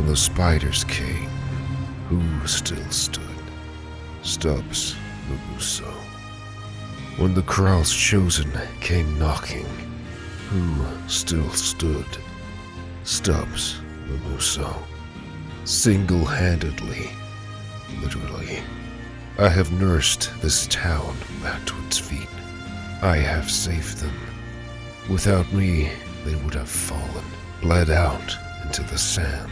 When the spiders came, who still stood? Stubbs Mabuso. When the Kral's chosen came knocking, who still stood? Stubbs Mabuso. Single-handedly, literally, I have nursed this town back to its feet. I have saved them. Without me, they would have fallen, bled out into the sand.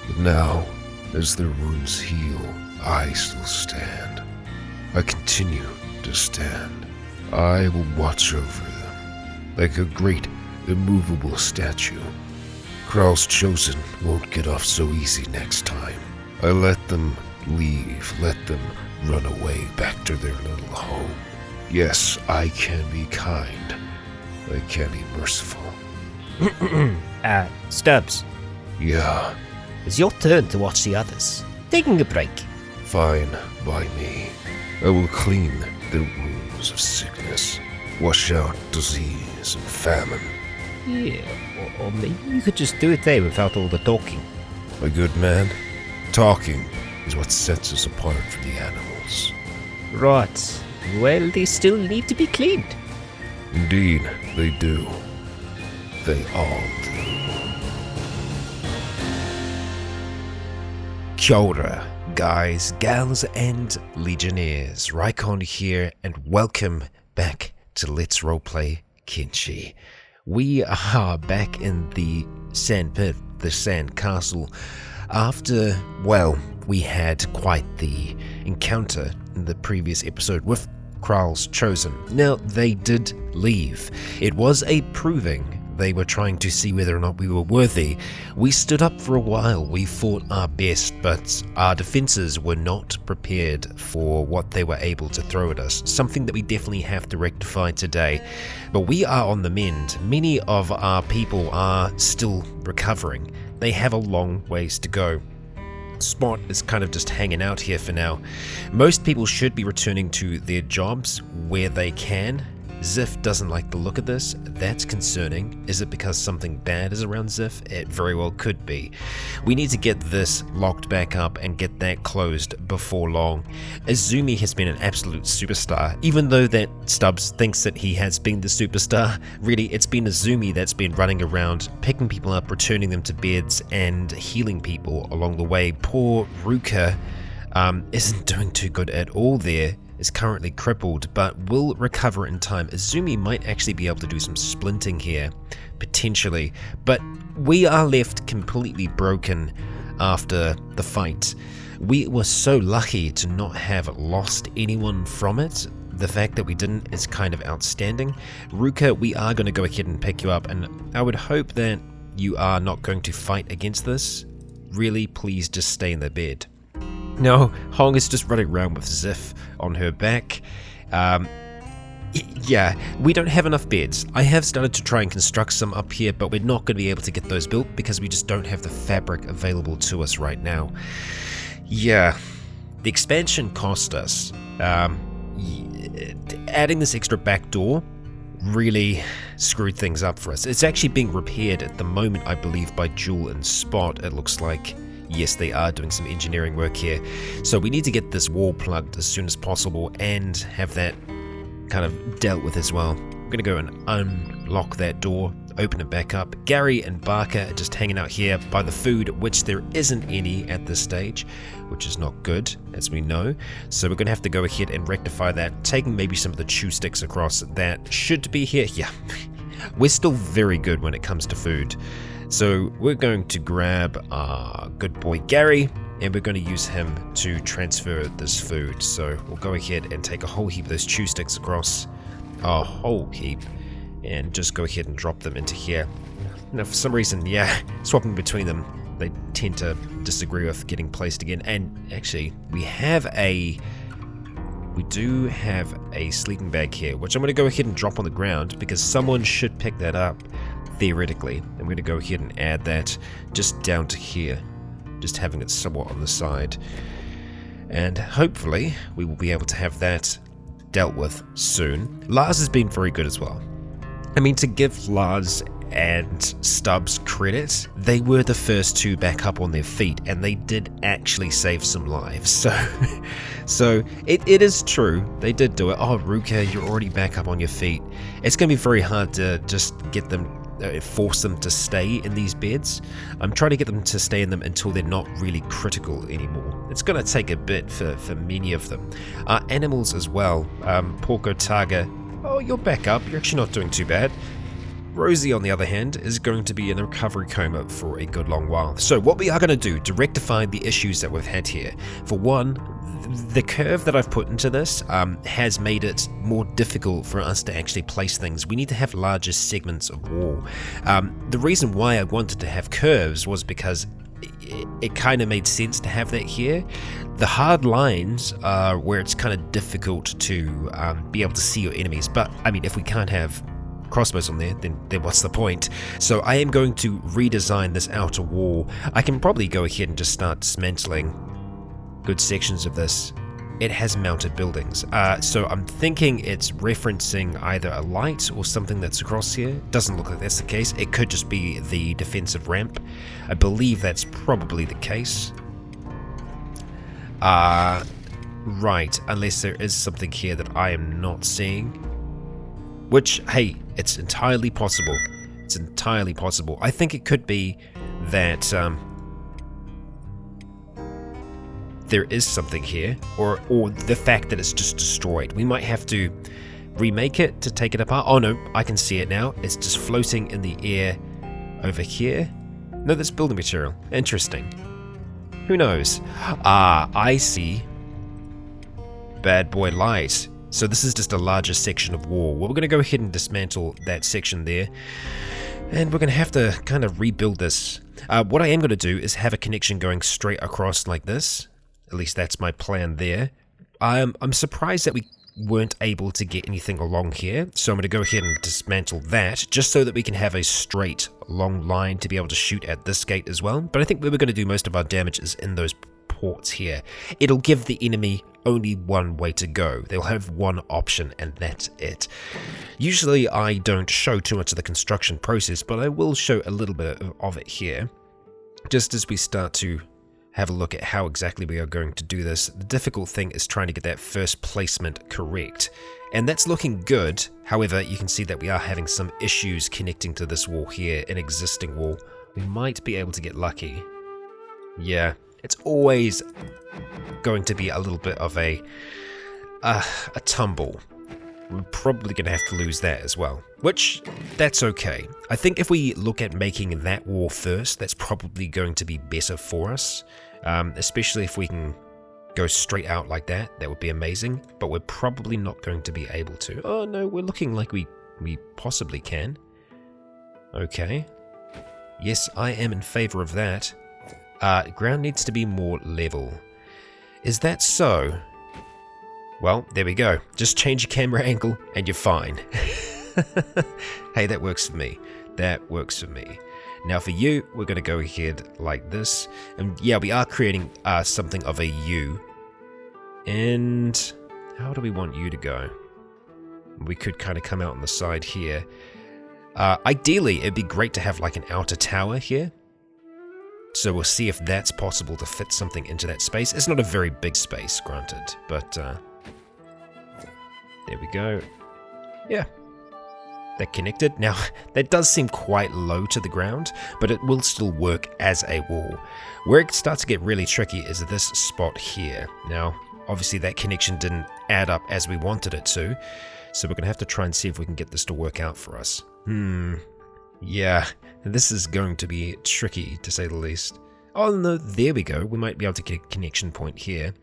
But now, as their wounds heal, I still stand. I continue to stand. I will watch over them, like a great, immovable statue. Kral's chosen won't get off so easy next time. I let them leave, let them run away back to their little home. Yes, I can be kind. I can be merciful. Stubbs. Yeah. It's your turn to watch the others. Taking a break. Fine by me. I will clean their wounds of sickness, wash out disease and famine. Yeah, or maybe you could just do it there without all the talking. My good man, talking is what sets us apart from the animals. Right. Well, they still need to be cleaned. Indeed, they do. They all do. Kia ora, guys, gals, and legionnaires. Rycon here, and welcome back to Let's Roleplay Kenshi. We are back in the sand pit, the sand castle, after, well, we had quite the encounter in the previous episode with Kral's Chosen. Now, they did leave. It was a proving. They were trying to see whether or not we were worthy. We stood up for a while, we fought our best, but our defenses were not prepared for what they were able to throw at us, something that we definitely have to rectify today. But we are on the mend. Many of our people are still recovering. They have a long ways to go. Spot is kind of just hanging out here for now. Most people should be returning to their jobs where they can. Ziff doesn't like the look of this. That's concerning. Is it because something bad is around Ziff? It very well could be. We need to get this locked back up and get that closed before long. Azumi has been an absolute superstar. Even though that Stubbs thinks that he has been the superstar, really it's been Azumi that's been running around, picking people up, returning them to beds, and healing people along the way. Poor Ruka isn't doing too good at all there. Is currently crippled, but will recover in time. Azumi might actually be able to do some splinting here, potentially, but we are left completely broken after the fight. We were so lucky to not have lost anyone from it. The fact that we didn't is kind of outstanding. Ruka, we are going to go ahead and pick you up, and I would hope that you are not going to fight against this. Really, please just stay in the bed. No, Hong is just running around with Ziff on her back. Yeah, we don't have enough beds. I have started to try and construct some up here, but we're not going to be able to get those built because we just don't have the fabric available to us right now. Yeah, the expansion cost us. Adding this extra back door really screwed things up for us. It's actually being repaired at the moment, I believe, by Jewel and Spot, it looks like. Yes, they are doing some engineering work here. So we need to get this wall plugged as soon as possible and have that kind of dealt with as well. I'm going to go and unlock that door, open it back up. Gary and Barker are just hanging out here by the food, which there isn't any at this stage, which is not good, as we know. So we're going to have to go ahead and rectify that, taking maybe some of the chew sticks across that should be here. Yeah, we're still very good when it comes to food. So we're going to grab our good boy Gary, and we're going to use him to transfer this food. So we'll go ahead and take a whole heap of those chew sticks across, a whole heap, and just go ahead and drop them into here. Now for some reason, yeah, swapping between them, they tend to disagree with getting placed again. And actually, we do have a sleeping bag here, which I'm going to go ahead and drop on the ground because someone should pick that up. Theoretically, I'm going to go ahead and add that just down to here, just having it somewhat on the side, and hopefully we will be able to have that dealt with soon. Lars has been very good as well. I mean, to give Lars and Stubbs credit, they were the first two back up on their feet, and they did actually save some lives. So it is true, they did do it. Oh, Ruka, you're already back up on your feet. It's going to be very hard to just get them, force them to stay in these beds. I'm trying to get them to stay in them until they're not really critical anymore. It's going to take a bit for many of them. Animals as well. Porco Taga, oh, you're back up. You're actually not doing too bad. Rosie, on the other hand, is going to be in a recovery coma for a good long while. So what we are going to do to rectify the issues that we've had here, for one, the curve that I've put into this has made it more difficult for us to actually place things. We need to have larger segments of wall. The reason why I wanted to have curves was because it kind of made sense to have that here. The hard lines are where it's kind of difficult to be able to see your enemies, but I mean, if we can't have crossbows on there, then what's the point? So I am going to redesign this outer wall. I can probably go ahead and just start dismantling good sections of this. It has mounted buildings, so I'm thinking it's referencing either a light or something that's across here. Doesn't look like that's the case. It could just be the defensive ramp. I believe that's probably the case. Right, unless there is something here that I am not seeing. Which, hey, it's entirely possible. It's entirely possible. I think it could be that there is something here, or the fact that it's just destroyed. We might have to remake it to take it apart. Oh no, I can see it now. It's just floating in the air over here. No, that's building material. Interesting. Who knows? I see. Bad boy light. So this is just a larger section of wall. Well, we're going to go ahead and dismantle that section there. And we're going to have to kind of rebuild this. What I am going to do is have a connection going straight across like this. At least that's my plan there. I'm surprised that we weren't able to get anything along here. So I'm going to go ahead and dismantle that, just so that we can have a straight, long line to be able to shoot at this gate as well. But I think where we're going to do most of our damage is in those ports here. It'll give the enemy only one way to go. They'll have one option, and that's it. Usually I don't show too much of the construction process, but I will show a little bit of it here, just as we start to have a look at how exactly we are going to do this. The difficult thing is trying to get that first placement correct, and that's looking good. However, you can see that we are having some issues connecting to this wall here, an existing wall. We might be able to get lucky. Yeah, it's always going to be a little bit of a tumble. We're probably going to have to lose that as well, which, that's okay. I think if we look at making that wall first, that's probably going to be better for us, especially if we can go straight out like that. That would be amazing, but we're probably not going to be able to. Oh no, we're looking like we possibly can. Okay. Yes, I am in favor of that. Ground needs to be more level. Is that so? Well, there we go. Just change your camera angle and you're fine. Hey, that works for me. That works for me. Now for you, we're going to go ahead like this. And yeah, we are creating something of a U. And how do we want you to go? We could kind of come out on the side here. Ideally, it'd be great to have like an outer tower here. So we'll see if that's possible to fit something into that space. It's not a very big space, granted, but there we go. Yeah, that connected. Now, that does seem quite low to the ground, but it will still work as a wall. Where it starts to get really tricky is this spot here. Now, obviously that connection didn't add up as we wanted it to, so we're going to have to try and see if we can get this to work out for us. Yeah, this is going to be tricky, to say the least. Oh no, there we go. We might be able to get a connection point here.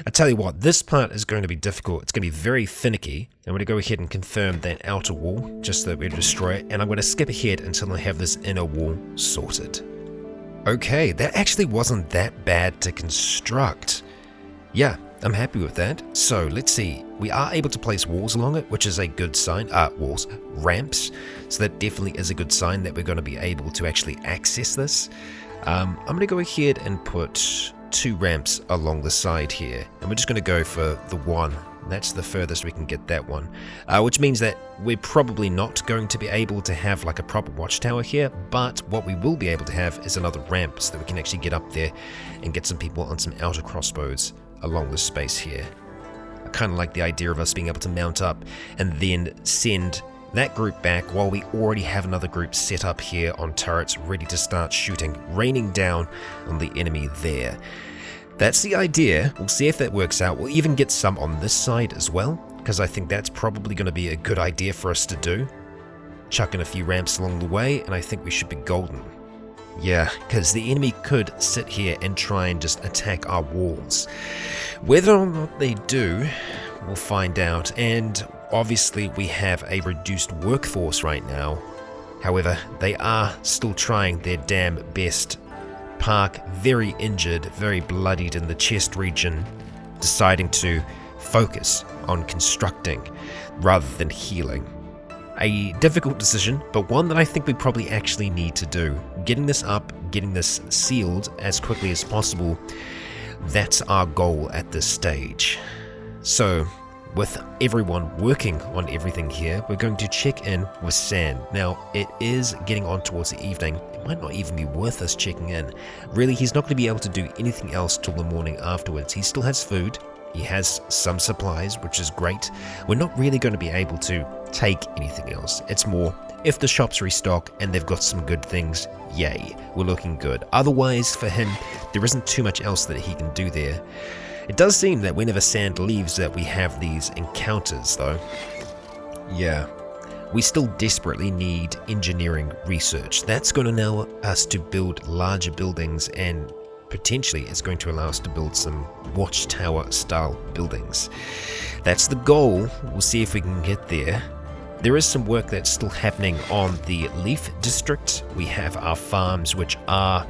I tell you what, this part is going to be difficult. It's going to be very finicky. I'm going to go ahead and confirm that outer wall, just so that we destroy it. And I'm going to skip ahead until I have this inner wall sorted. Okay, that actually wasn't that bad to construct. Yeah, I'm happy with that. So let's see. We are able to place walls along it, which is a good sign. Ramps. So that definitely is a good sign that we're going to be able to actually access this. I'm going to go ahead and put 2 ramps along the side here. And we're just going to go for the one That's the furthest we can get that one. Which means that we're probably not going to be able to have like a proper watchtower here, but what we will be able to have is another ramp so that we can actually get up there and get some people on some outer crossbows along this space here. I kind of like the idea of us being able to mount up and then send that group back while we already have another group set up here on turrets ready to start shooting, raining down on the enemy there. That's the idea. We'll see if that works out. We'll even get some on this side as well, because I think that's probably going to be a good idea for us to do. Chuck in a few ramps along the way, and I think we should be golden. Yeah, because the enemy could sit here and try and just attack our walls. Whether or not they do, we'll find out. And obviously we have a reduced workforce right now. However, they are still trying their damn best. Park, very injured, very bloodied in the chest region, deciding to focus on constructing rather than healing. A difficult decision, but one that I think we probably actually need to do. Getting this up, getting this sealed as quickly as possible, that's our goal at this stage. So, with everyone working on everything here, we're going to check in with Sam. Now, it is getting on towards the evening. It might not even be worth us checking in. Really, he's not going to be able to do anything else till the morning afterwards. He still has food. He has some supplies, which is great. We're not really going to be able to take anything else. It's more, if the shops restock and they've got some good things, yay, we're looking good. Otherwise, for him, there isn't too much else that he can do there. It does seem that whenever Sand leaves that we have these encounters, though. Yeah. We still desperately need engineering research. That's going to allow us to build larger buildings, and potentially it's going to allow us to build some watchtower style buildings. That's the goal. We'll see if we can get there. There is some work that's still happening on the Leaf District. We have our farms, which are...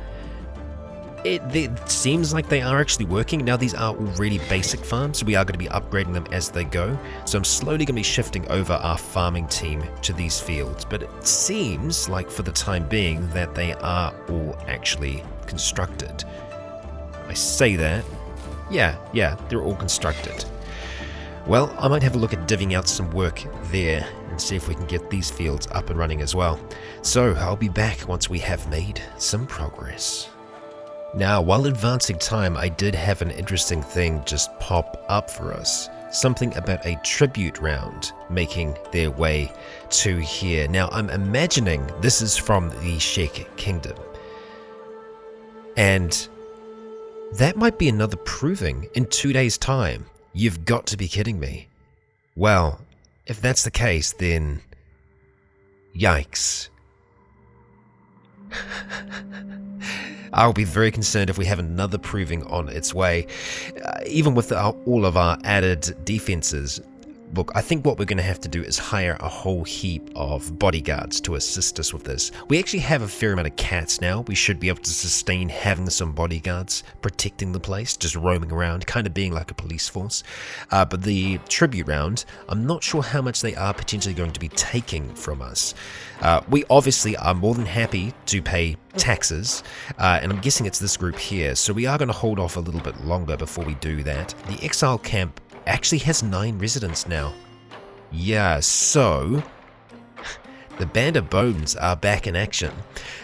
It seems like they are actually working. Now, these are already basic farms, so we are going to be upgrading them as they go. So I'm slowly going to be shifting over our farming team to these fields. But it seems like for the time being that they are all actually constructed. I say that. Yeah, they're all constructed. Well, I might have a look at divvying out some work there and see if we can get these fields up and running as well. So I'll be back once we have made some progress. Now, while advancing time, I did have an interesting thing just pop up for us. Something about a tribute round making their way to here. Now, I'm imagining this is from the Sheik Kingdom. And that might be another proving in 2 days' time. You've got to be kidding me. Well, if that's the case, then... yikes. I'll be very concerned if we have another proving on its way. Even with all of our added defenses, look, I think what we're going to have to do is hire a whole heap of bodyguards to assist us with this. We actually have a fair amount of cats now. We should be able to sustain having some bodyguards protecting the place, just roaming around, kind of being like a police force. But the tribute round, I'm not sure how much they are potentially going to be taking from us. We obviously are more than happy to pay taxes, and I'm guessing it's this group here, so we are going to hold off a little bit longer before we do that. The exile camp actually has 9 residents now. Yeah, so the Band of Bones are back in action.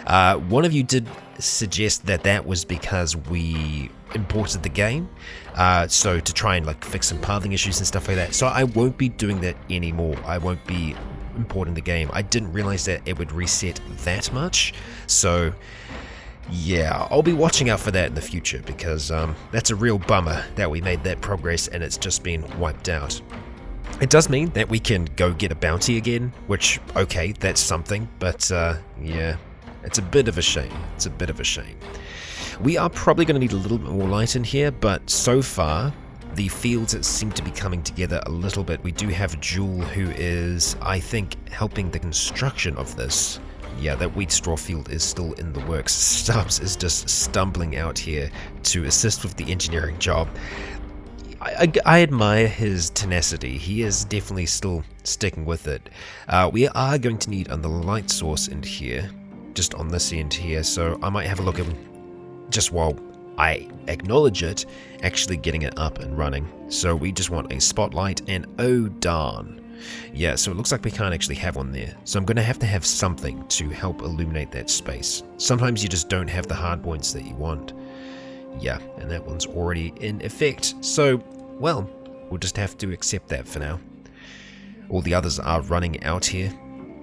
One of you did suggest that that was because we imported the game, so to try and like fix some pathing issues and stuff like that. So I won't be doing that anymore. I won't be importing the game. I didn't realize that it would reset that much, so yeah, I'll be watching out for that in the future, because that's a real bummer that we made that progress and it's just been wiped out. It does mean that we can go get a bounty again, which, okay, that's something, but yeah, it's a bit of a shame. It's a bit of a shame. We are probably going to need a little bit more light in here, but so far, the fields seem to be coming together a little bit. We do have Jewel, who is, I think, helping the construction of this. Yeah, that wheat straw field is still in the works. Stubbs is just stumbling out here to assist with the engineering job. I admire his tenacity. He is definitely still sticking with it. We are going to need another light source in here, just on this end here, so I might have a look at him just while I acknowledge it, actually getting it up and running. So we just want a spotlight, and oh darn. Yeah, so it looks like we can't actually have one there. So I'm going to have something to help illuminate that space. Sometimes you just don't have the hard points that you want. Yeah, and that one's already in effect. So, well, we'll just have to accept that for now. All the others are running out here,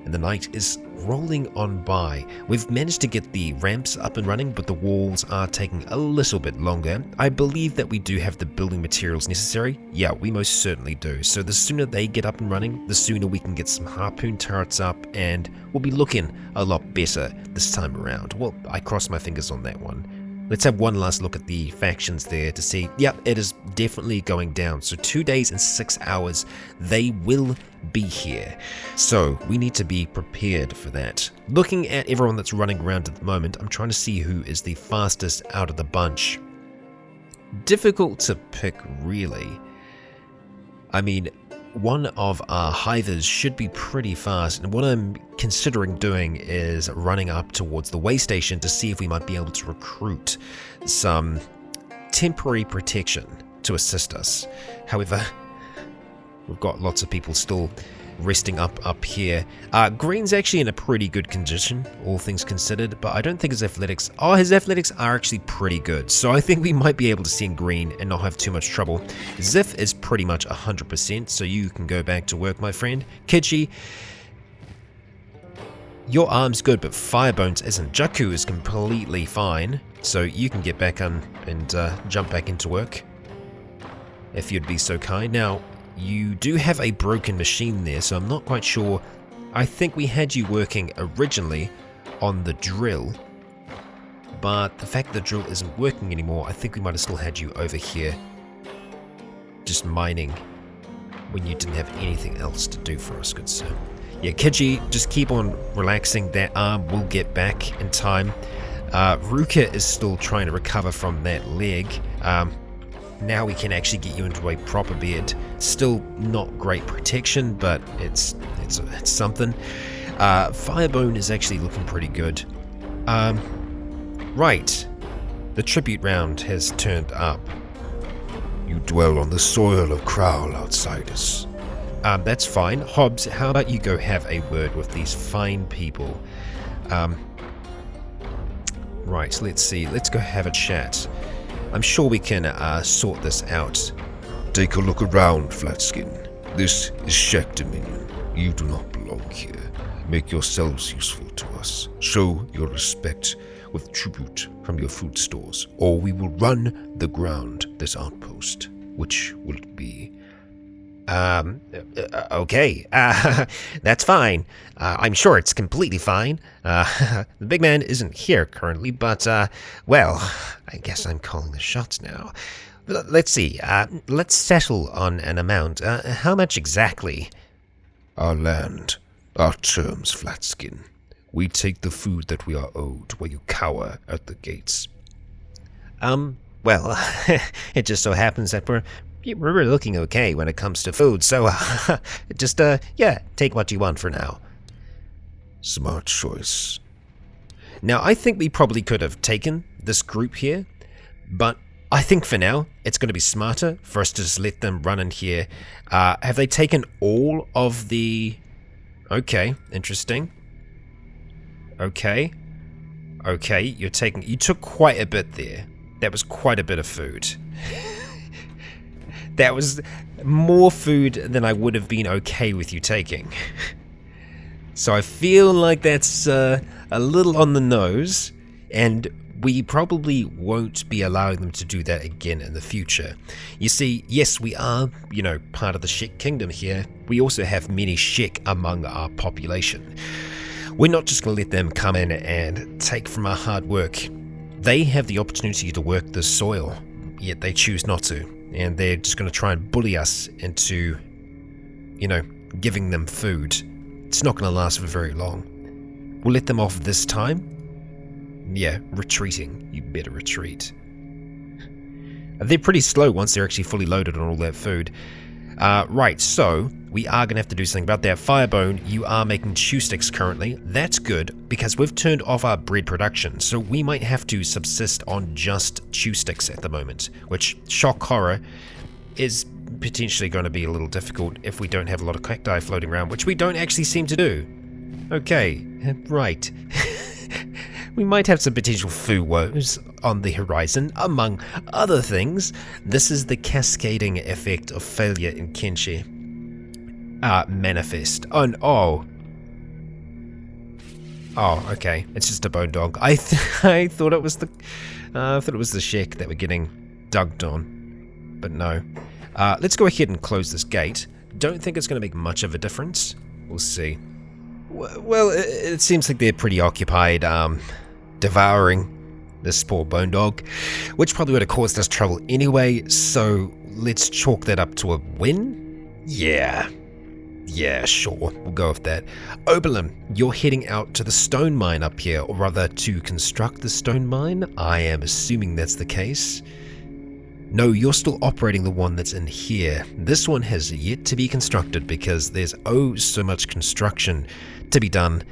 and the night is rolling on by. We've managed to get the ramps up and running, but the walls are taking a little bit longer. I believe that we do have the building materials necessary. Yeah, we most certainly do. So the sooner they get up and running, the sooner we can get some harpoon turrets up, and we'll be looking a lot better this time around. Well, I cross my fingers on that one. Let's have one last look at the factions there to see. Yep, it is definitely going down. So 2 days and 6 hours, they will be here. So we need to be prepared for that. Looking at everyone that's running around at the moment, I'm trying to see who is the fastest out of the bunch. Difficult to pick, really. I mean, one of our hivers should be pretty fast, and what I'm considering doing is running up towards the way station to see if we might be able to recruit some temporary protection to assist us. However, we've got lots of people still resting up here. Green's actually in a pretty good condition, all things considered, but I don't think his athletics... Oh, his athletics are actually pretty good, so I think we might be able to send Green and not have too much trouble. Ziff is pretty much 100%, so you can go back to work, my friend. Kenshi, your arm's good, but Firebones isn't. Jakku is completely fine, so you can get back on and jump back into work, if you'd be so kind. Now, you do have a broken machine there, so I'm not quite sure. I think we had you working originally on the drill, but the fact that the drill isn't working anymore, I think we might have still had you over here just mining when you didn't have anything else to do for us, good sir. Yeah, Kenshi, just keep on relaxing. That arm will get back in time. Ruka is still trying to recover from that leg. Now we can actually get you into a proper bed. Still not great protection, but it's something. Firebone is actually looking pretty good. Right. The tribute round has turned up. You dwell on the soil of Crowl, outsiders. That's fine. Hobbs, how about you go have a word with these fine people? Right, let's see. Let's go have a chat. I'm sure we can sort this out. Take a look around, Flatskin. This is Shek Dominion. You do not belong here. Make yourselves useful to us. Show your respect with tribute from your food stores, or we will run the ground this outpost. Which will it be? Okay. That's fine. I'm sure it's completely fine. The big man isn't here currently, but, well, I guess I'm calling the shots now. Let's see. Let's settle on an amount. How much exactly? Our land. Our terms, Flatskin. We take the food that we are owed while you cower at the gates. Well, it just so happens that we're really looking okay when it comes to food, so just, yeah, take what you want for now. Smart choice. Now, I think we probably could have taken this group here, but I think for now, it's going to be smarter for us to just let them run in here. Have they taken all of the... Okay, interesting. Okay, you took quite a bit there. That was quite a bit of food. That was more food than I would have been okay with you taking. So I feel like that's a little on the nose, and we probably won't be allowing them to do that again in the future. You see, yes, we are, part of the Shek Kingdom here. We also have many Shek among our population. We're not just going to let them come in and take from our hard work. They have the opportunity to work the soil, yet they choose not to. And they're just going to try and bully us into, giving them food. It's not going to last for very long. We'll let them off this time. Yeah, retreating. You better retreat. They're pretty slow once they're actually fully loaded on all that food. Right, so we are going to have to do something about that. Firebone, you are making chew sticks currently. That's good, because we've turned off our bread production, so we might have to subsist on just chew sticks at the moment, which, shock horror, is potentially going to be a little difficult if we don't have a lot of cacti floating around, which we don't actually seem to do. Okay, right. We might have some potential foo woes on the horizon, among other things. This is the cascading effect of failure in Kenshi. Manifest. Oh, okay. It's just a bone dog. I thought it was the shack that we're getting dugged on, but no. Let's go ahead and close this gate. Don't think it's going to make much of a difference. We'll see. Well, it seems like they're pretty occupied, devouring this poor bone dog, which probably would have caused us trouble anyway, so let's chalk that up to a win? Yeah, sure, we'll go with that. Oberlin, you're heading out to the stone mine up here, or rather to construct the stone mine. I am assuming that's the case. No, you're still operating the one that's in here. This one has yet to be constructed because there's so much construction to be done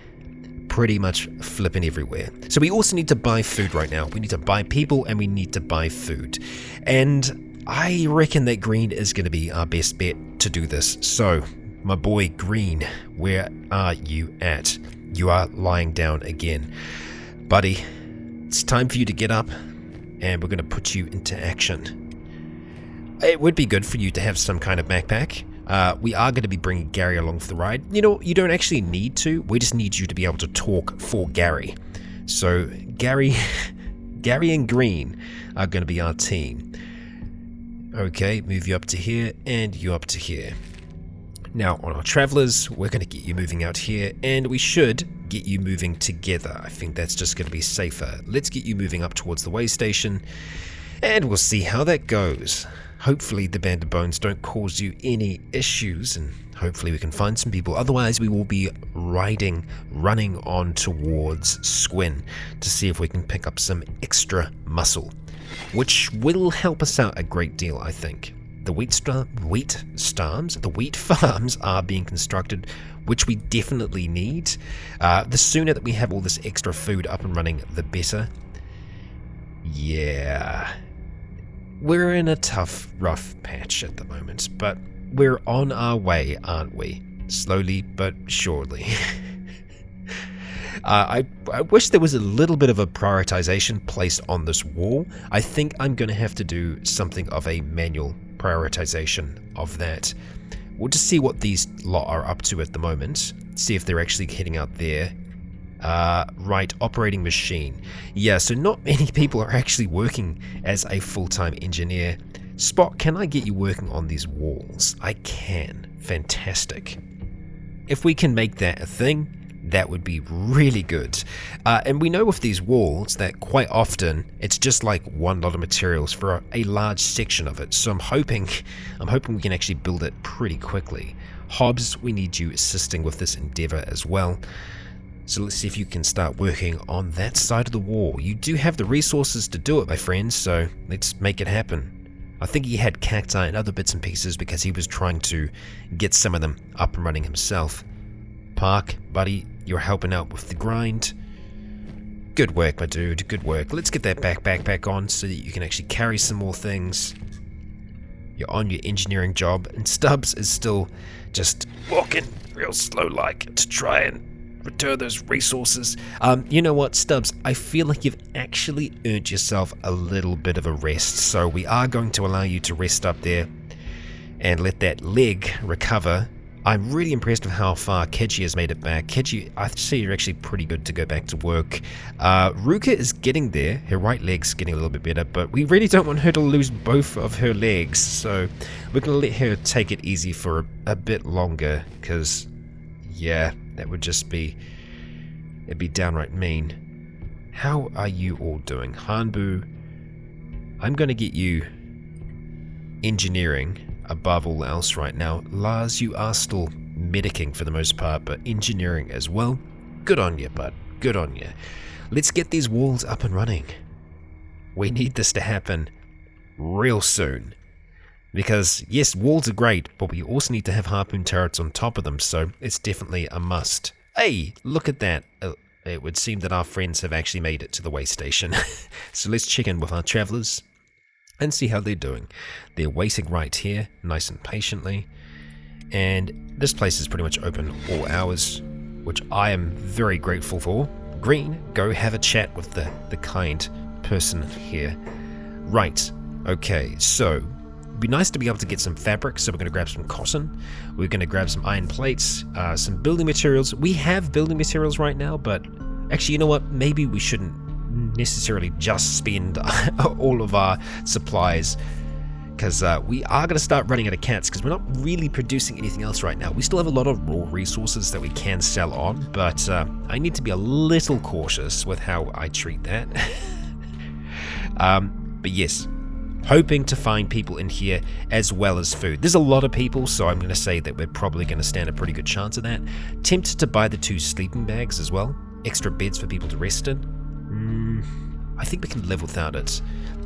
pretty much flipping everywhere. So we also need to buy food right now. We need to buy people and we need to buy food. And I reckon that Green is going to be our best bet to do this. So, my boy Green, where are you at? You are lying down again. Buddy, it's time for you to get up and we're going to put you into action. It would be good for you to have some kind of backpack. We are going to be bringing Gary along for the ride. You know, you don't actually need to. We just need you to be able to talk for Gary. So Gary and Green are going to be our team. Okay, move you up to here and you up to here. Now on our travelers, we're going to get you moving out here and we should get you moving together. I think that's just going to be safer. Let's get you moving up towards the way station and we'll see how that goes. Hopefully the Band of Bones don't cause you any issues and hopefully we can find some people. Otherwise we will be running on towards Squin to see if we can pick up some extra muscle, which will help us out a great deal, I think. The wheat farms are being constructed, which we definitely need. The sooner that we have all this extra food up and running, the better. Yeah. We're in a tough, rough patch at the moment, but we're on our way, aren't we? Slowly but surely. I wish there was a little bit of a prioritization placed on this wall. I think I'm going to have to do something of a manual prioritization of that. We'll just see what these lot are up to at the moment. See if they're actually heading out there. Right, operating machine. Yeah, so not many people are actually working as a full-time engineer. Spot, can I get you working on these walls? I can. Fantastic. If we can make that a thing, that would be really good. And we know with these walls that quite often it's just like one lot of materials for a large section of it. So I'm hoping we can actually build it pretty quickly. Hobbs, we need you assisting with this endeavor as well. So let's see if you can start working on that side of the wall. You do have the resources to do it, my friends, so let's make it happen. I think he had cacti and other bits and pieces because he was trying to get some of them up and running himself. Park, buddy, you're helping out with the grind. Good work, my dude, good work. Let's get that backpack back on so that you can actually carry some more things. You're on your engineering job, and Stubbs is still just walking real slow-like to try and return those resources. You know what, Stubbs? I feel like you've actually earned yourself a little bit of a rest, so we are going to allow you to rest up there and let that leg recover. I'm really impressed with how far Keji has made it back. Keji, I see you're actually pretty good to go back to work. Ruka is getting there. Her right leg's getting a little bit better, but we really don't want her to lose both of her legs, so we're going to let her take it easy for a bit longer, because, yeah, that would just be... it'd be downright mean. How are you all doing? Hanbu, I'm going to get you engineering above all else right now. Lars, you are still medicing for the most part, but engineering as well. Good on you, bud. Good on you. Let's get these walls up and running. We need this to happen real soon. Because, yes, walls are great, but we also need to have harpoon turrets on top of them, so it's definitely a must. Hey, look at that. It would seem that our friends have actually made it to the way station. So let's check in with our travelers and see how they're doing. They're waiting right here, nice and patiently. And this place is pretty much open all hours, which I am very grateful for. Green, go have a chat with the kind person here. Right, okay, so it'd be nice to be able to get some fabric, so we're going to grab some cotton. We're going to grab some iron plates, some building materials. We have building materials right now, but actually, you know what? Maybe we shouldn't necessarily just spend all of our supplies, because we are going to start running out of cats, because we're not really producing anything else right now. We still have a lot of raw resources that we can sell on, but I need to be a little cautious with how I treat that. But yes, hoping to find people in here as well as food. There's a lot of people, so I'm going to say that we're probably going to stand a pretty good chance of that. Tempted to buy the 2 sleeping bags as well. Extra beds for people to rest in. I think we can live without it.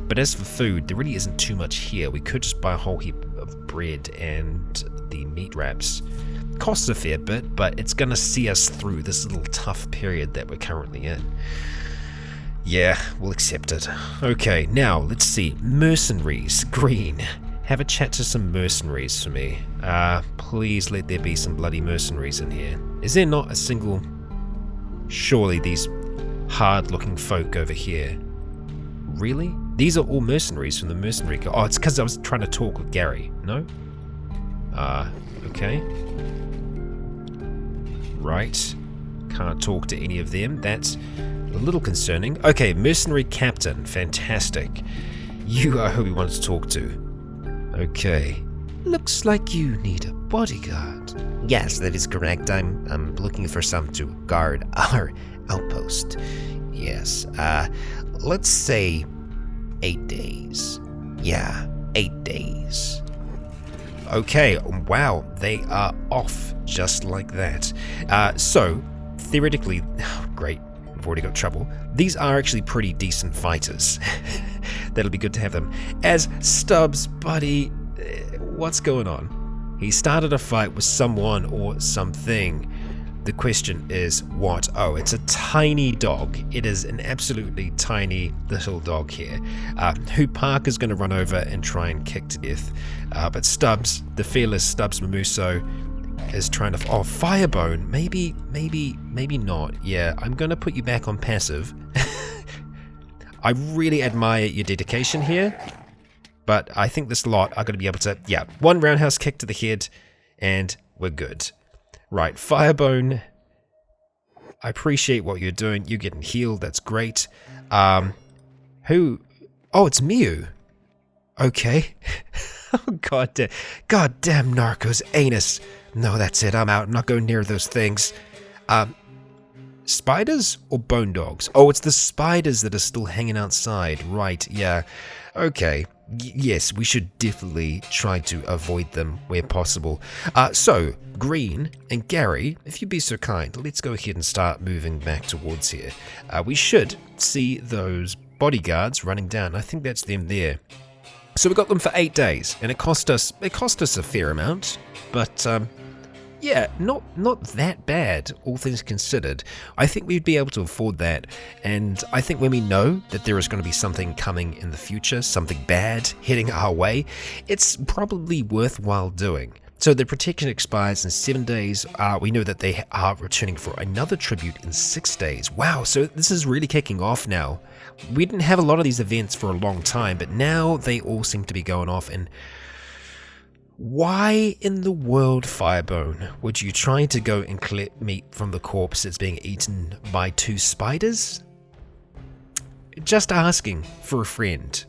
But as for food, there really isn't too much here. We could just buy a whole heap of bread and the meat wraps. Costs a fair bit, but it's going to see us through this little tough period that we're currently in. Yeah, we'll accept it. Okay, now let's see. Mercenaries. Green. Have a chat to some mercenaries for me. Please let there be some bloody mercenaries in here. Is there not a single... Surely these hard-looking folk over here. Really? These are all mercenaries from the mercenary... Oh, it's because I was trying to talk with Gary. No? Okay. Right. Can't talk to any of them. That's a little concerning. Okay, mercenary captain. Fantastic. You are who we want to talk to. Okay. Looks like you need a bodyguard. Yes, that is correct. I'm looking for some to guard our outpost. Yes. Let's say 8 days. Yeah, 8 days. Okay, wow, they are off just like that. So, theoretically, great, we've already got trouble. These are actually pretty decent fighters. That'll be good to have them. As Stubbs, buddy, what's going on? He started a fight with someone or something. The question is what? Oh, it's a tiny dog. It is an absolutely tiny little dog here, who Park is going to run over and try and kick to death. But Stubbs, the fearless Stubbs Mamuso, is trying to... Oh, Firebone. Maybe not. Yeah, I'm going to put you back on passive. I really admire your dedication here, but I think this lot are going to be able to... Yeah, one roundhouse kick to the head, and we're good. Right, Firebone, I appreciate what you're doing. You're getting healed, that's great. Who? Oh, it's Miu. Okay. Oh, God damn Narco's anus. No, that's it, I'm out. I'm not going near those things. Spiders or bone dogs? Oh, it's the spiders that are still hanging outside. Right, yeah. Okay. Yes, we should definitely try to avoid them where possible. So, Green and Gary, if you'd be so kind, let's go ahead and start moving back towards here. We should see those bodyguards running down. I think that's them there. So we got them for 8 days, and it cost us a fair amount, but yeah, not that bad, all things considered. I think we'd be able to afford that, and I think when we know that there is going to be something coming in the future, something bad heading our way, it's probably worthwhile doing. So the protection expires in 7 days. We know that they are returning for another tribute in 6 days. Wow, so this is really kicking off now. We didn't have a lot of these events for a long time, but now they all seem to be going off. And why in the world, Firebone, would you try to go and collect meat from the corpse that's being eaten by 2 spiders? Just asking for a friend.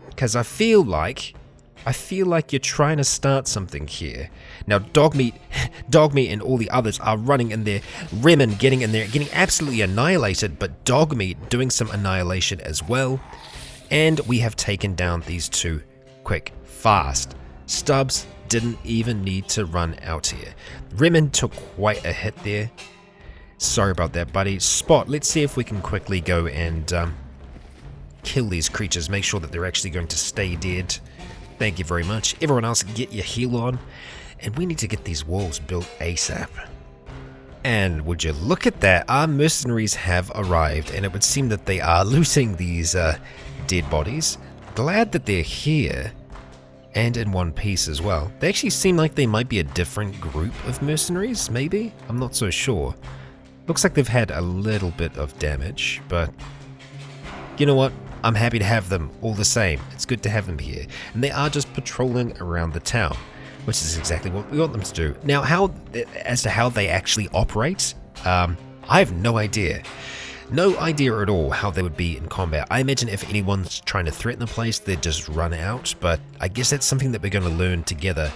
Because I feel like you're trying to start something here. Now, Dogmeat and all the others are running in there. Remen getting in there, getting absolutely annihilated, but Dogmeat doing some annihilation as well. And we have taken down these 2 quick, fast. Stubbs didn't even need to run out here. Remen took quite a hit there. Sorry about that, buddy. Spot, let's see if we can quickly go and kill these creatures. Make sure that they're actually going to stay dead. Thank you very much. Everyone else, get your heal on. And we need to get these walls built ASAP. And would you look at that, our mercenaries have arrived, and it would seem that they are looting these dead bodies. Glad that they're here, and in one piece as well. They actually seem like they might be a different group of mercenaries, maybe? I'm not so sure. Looks like they've had a little bit of damage, but you know what? I'm happy to have them all the same. It's good to have them here. And they are just patrolling around the town, which is exactly what we want them to do. Now, as to how they actually operate, I have no idea. No idea at all how they would be in combat. I imagine if anyone's trying to threaten the place, they'd just run out, but I guess that's something that we're going to learn together.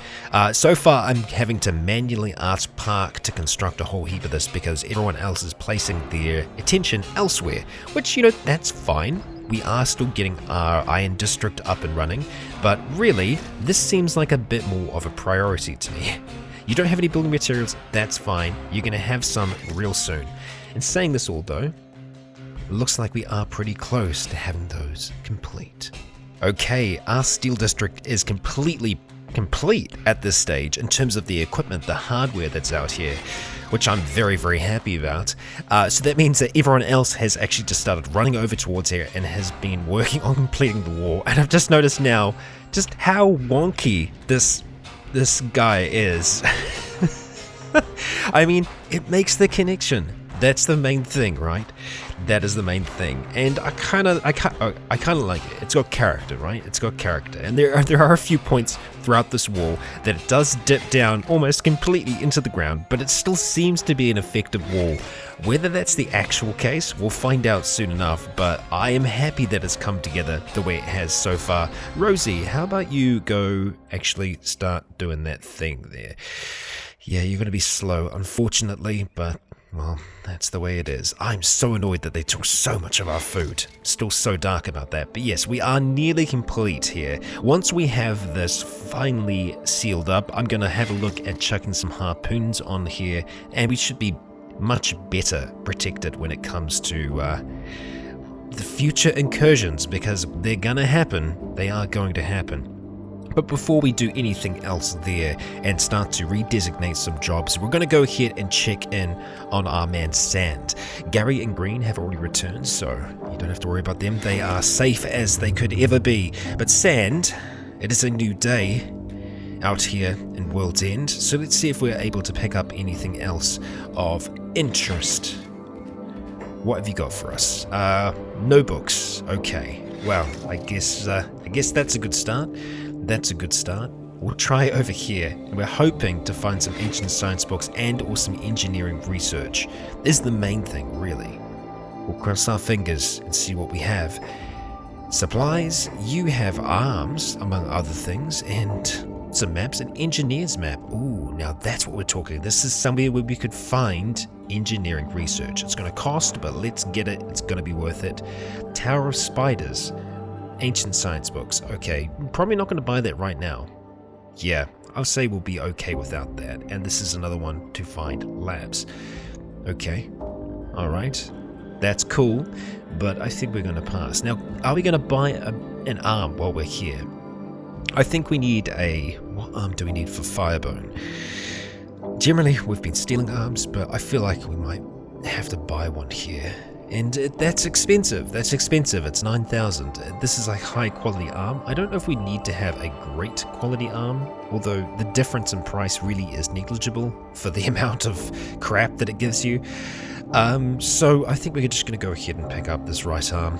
So far, I'm having to manually ask Park to construct a whole heap of this because everyone else is placing their attention elsewhere, which, you know, that's fine. We are still getting our Iron District up and running, but really, this seems like a bit more of a priority to me. You don't have any building materials, that's fine. You're going to have some real soon. In saying this all though, looks like we are pretty close to having those complete. Okay, our Steel District is completely complete at this stage in terms of the equipment, the hardware that's out here, which I'm very, very happy about. So that means that everyone else has actually just started running over towards here and has been working on completing the wall. And I've just noticed now just how wonky this guy is. I mean, it makes the connection. That's the main thing, right? That is the main thing, and I kind of like it. It's got character, right? It's got character, and there are a few points throughout this wall that it does dip down almost completely into the ground, but it still seems to be an effective wall. Whether that's the actual case, we'll find out soon enough. But I am happy that it's come together the way it has so far. Rosie, how about you go actually start doing that thing there? Yeah, you're going to be slow, unfortunately, but well, that's the way it is. I'm so annoyed that they took so much of our food. Still so dark about that. But yes, we are nearly complete here. Once we have this finally sealed up, I'm going to have a look at chucking some harpoons on here, and we should be much better protected when it comes to the future incursions, because they're going to happen. They are going to happen. But before we do anything else there and start to redesignate some jobs, we're going to go ahead and check in on our man Sand. Gary and Green have already returned, so you don't have to worry about them. They are safe as they could ever be. But Sand, it is a new day out here in World's End, so let's see if we're able to pick up anything else of interest. What have you got for us? No books. Okay. Well, I guess that's a good start. That's a good start. We'll try over here, and we're hoping to find some ancient science books and or some engineering research. Is the main thing, really. We'll cross our fingers and see what we have. Supplies, you have arms, among other things, and some maps, an engineer's map. Ooh, now that's what we're talking. This is somewhere where we could find engineering research. It's going to cost, but let's get it. It's going to be worth it. Tower of Spiders. Ancient science books. Okay, probably not going to buy that right now. Yeah, I'll say we'll be okay without that. And this is another one to find labs. Okay, alright. That's cool, but I think we're going to pass. Now, are we going to buy an arm while we're here? I think we need what arm do we need for Firebone? Generally, we've been stealing arms, but I feel like we might have to buy one here. And that's expensive. That's expensive. It's 9,000. This is a high quality arm. I don't know if we need to have a great quality arm, although the difference in price really is negligible for the amount of crap that it gives you. So I think we're just going to go ahead and pick up this right arm.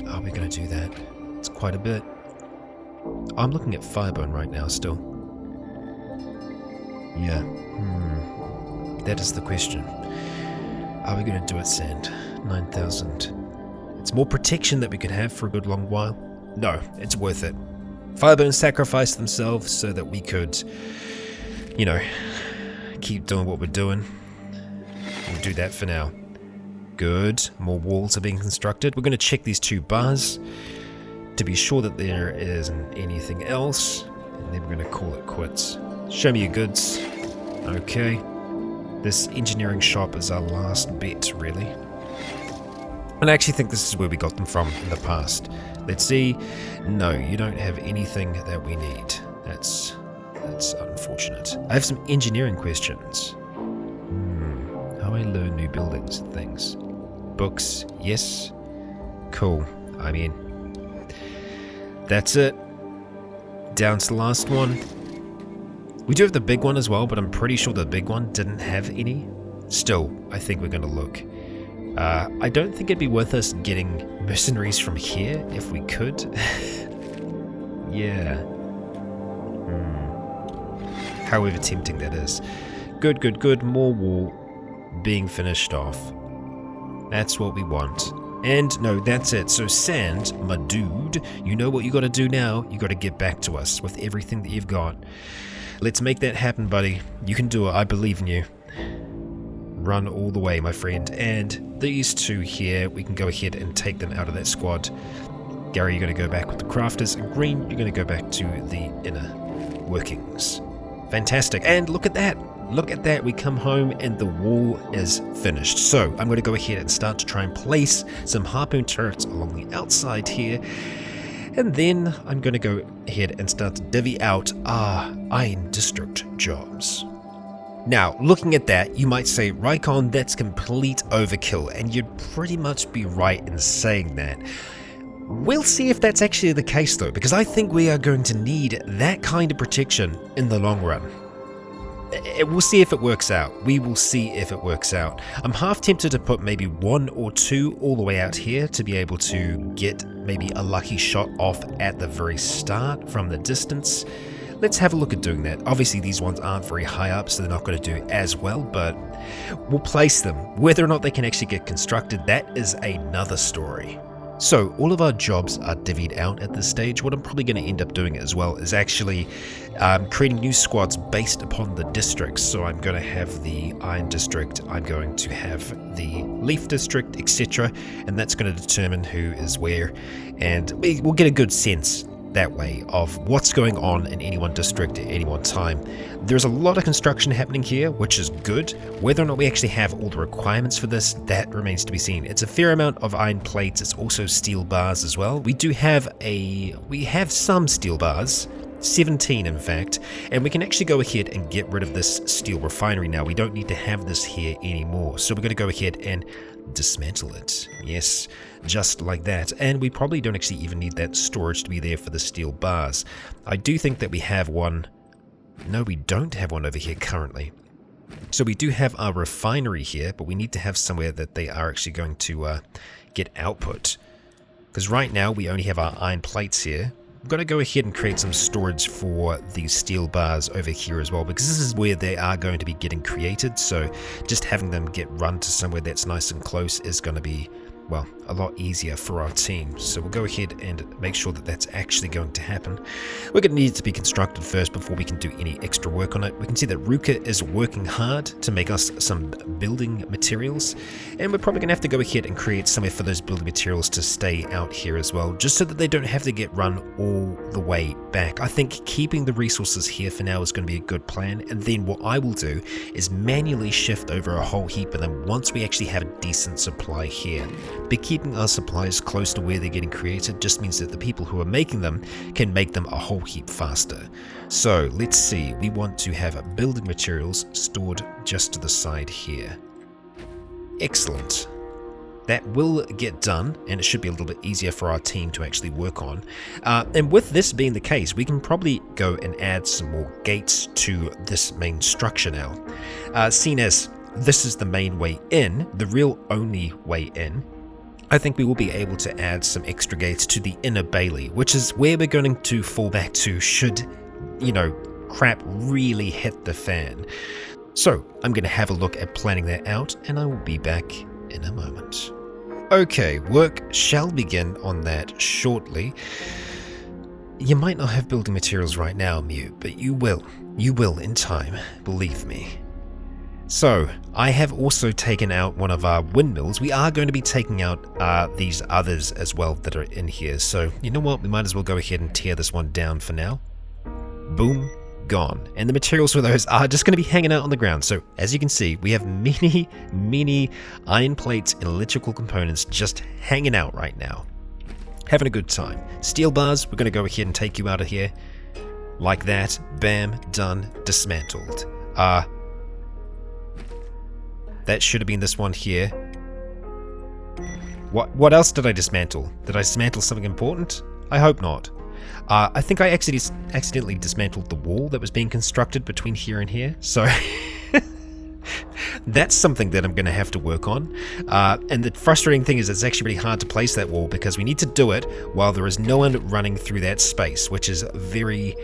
Are we going to do that? It's quite a bit. I'm looking at Firebone right now still. Yeah. That is the question. Are we going to do it, Sand? 9,000. It's more protection that we could have for a good long while. No, it's worth it. Firebone sacrificed themselves so that we could, you know, keep doing what we're doing. We'll do that for now. Good. More walls are being constructed. We're going to check these two bars to be sure that there isn't anything else. And then we're going to call it quits. Show me your goods. Okay. This engineering shop is our last bet, really. And I actually think this is where we got them from in the past. Let's see. No, you don't have anything that we need. That's unfortunate. I have some engineering questions. How I learn new buildings and things. Books, yes. Cool. I mean, that's it. Down to the last one. We do have the big one as well, but I'm pretty sure the big one didn't have any. Still, I think we're going to look. I don't think it'd be worth us getting mercenaries from here if we could. Yeah. However tempting that is. Good. More wall being finished off. That's what we want. And no, that's it. So Sand, my dude, you know what you gotta do now. You gotta get back to us with everything that you've got. Let's make that happen, buddy. You can do it. I believe in you. Run all the way, my friend. And these two here, we can go ahead and take them out of that squad. Gary, you're gonna go back with the crafters. And Green, you're gonna go back to the inner workings. Fantastic. And look at that. Look at that. We come home and the wall is finished. So I'm going to go ahead and start to try and place some harpoon turrets along the outside here. And then I'm going to go ahead and start to divvy out our Iron District jobs. Now, looking at that, you might say, Rycon, that's complete overkill. And you'd pretty much be right in saying that. We'll see if that's actually the case though, because I think we are going to need that kind of protection in the long run. We'll see if it works out. We will see if it works out. I'm half tempted to put maybe 1 or 2 all the way out here to be able to get maybe a lucky shot off at the very start from the distance. Let's have a look at doing that. Obviously these ones aren't very high up, so they're not going to do as well, but we'll place them. Whether or not they can actually get constructed, that is another story. So all of our jobs are divvied out at this stage. What I'm probably going to end up doing as well is actually creating new squads based upon the districts. So I'm going to have the Iron District, I'm going to have the Leaf District, etc. And that's going to determine who is where. And we'll get a good sense that way of what's going on in any one district at any one time. There's a lot of construction happening here, which is good. Whether or not we actually have all the requirements for this, that remains to be seen. It's a fair amount of iron plates. It's also steel bars as well. We have some steel bars, 17 in fact, and we can actually go ahead and get rid of this steel refinery now. We don't need to have this here anymore. So we're going to go ahead and dismantle it. Yes, just like that. And we probably don't actually even need that storage to be there for the steel bars. I do think that we have one. No, we don't have one over here currently. So we do have our refinery here, but we need to have somewhere that they are actually going to get output. Because right now we only have our iron plates here. I'm going to go ahead and create some storage for the steel bars over here as well, because this is where they are going to be getting created. So just having them get run to somewhere that's nice and close is going to be, well, a lot easier for our team. So we'll go ahead and make sure that that's actually going to happen. We're going to need it to be constructed first before we can do any extra work on it. We can see that Ruka is working hard to make us some building materials, and we're probably going to have to go ahead and create somewhere for those building materials to stay out here as well, just so that they don't have to get run all the way back. I think keeping the resources here for now is going to be a good plan, and then what I will do is manually shift over a whole heap of them once we actually have a decent supply here. But keeping our supplies close to where they're getting created just means that the people who are making them can make them a whole heap faster. So let's see, we want to have building materials stored just to the side here. Excellent. That will get done, and it should be a little bit easier for our team to actually work on. And with this being the case, we can probably go and add some more gates to this main structure now. Seen as this is the main way in, the real only way in, I think we will be able to add some extra gates to the inner bailey, which is where we're going to fall back to should, you know, crap really hit the fan. So I'm going to have a look at planning that out, and I will be back in a moment. Okay, work shall begin on that shortly. You might not have building materials right now, Mew, but you will. You will in time, believe me. So, I have also taken out one of our windmills. We are going to be taking out these others as well that are in here. So, you know what? We might as well go ahead and tear this one down for now. Boom. Gone. And the materials for those are just going to be hanging out on the ground. So, as you can see, we have many iron plates and electrical components just hanging out right now. having a good time. Steel bars, we're going to go ahead and take you out of here. Like that. Bam, done, dismantled. That should have been this one here. What else did I dismantle? Did I dismantle something important? I hope not. I think I accidentally dismantled the wall that was being constructed between here and here, so that's something that I'm going to have to work on. And the frustrating thing is it's actually really hard to place that wall because we need to do it while there is no one running through that space, which is very,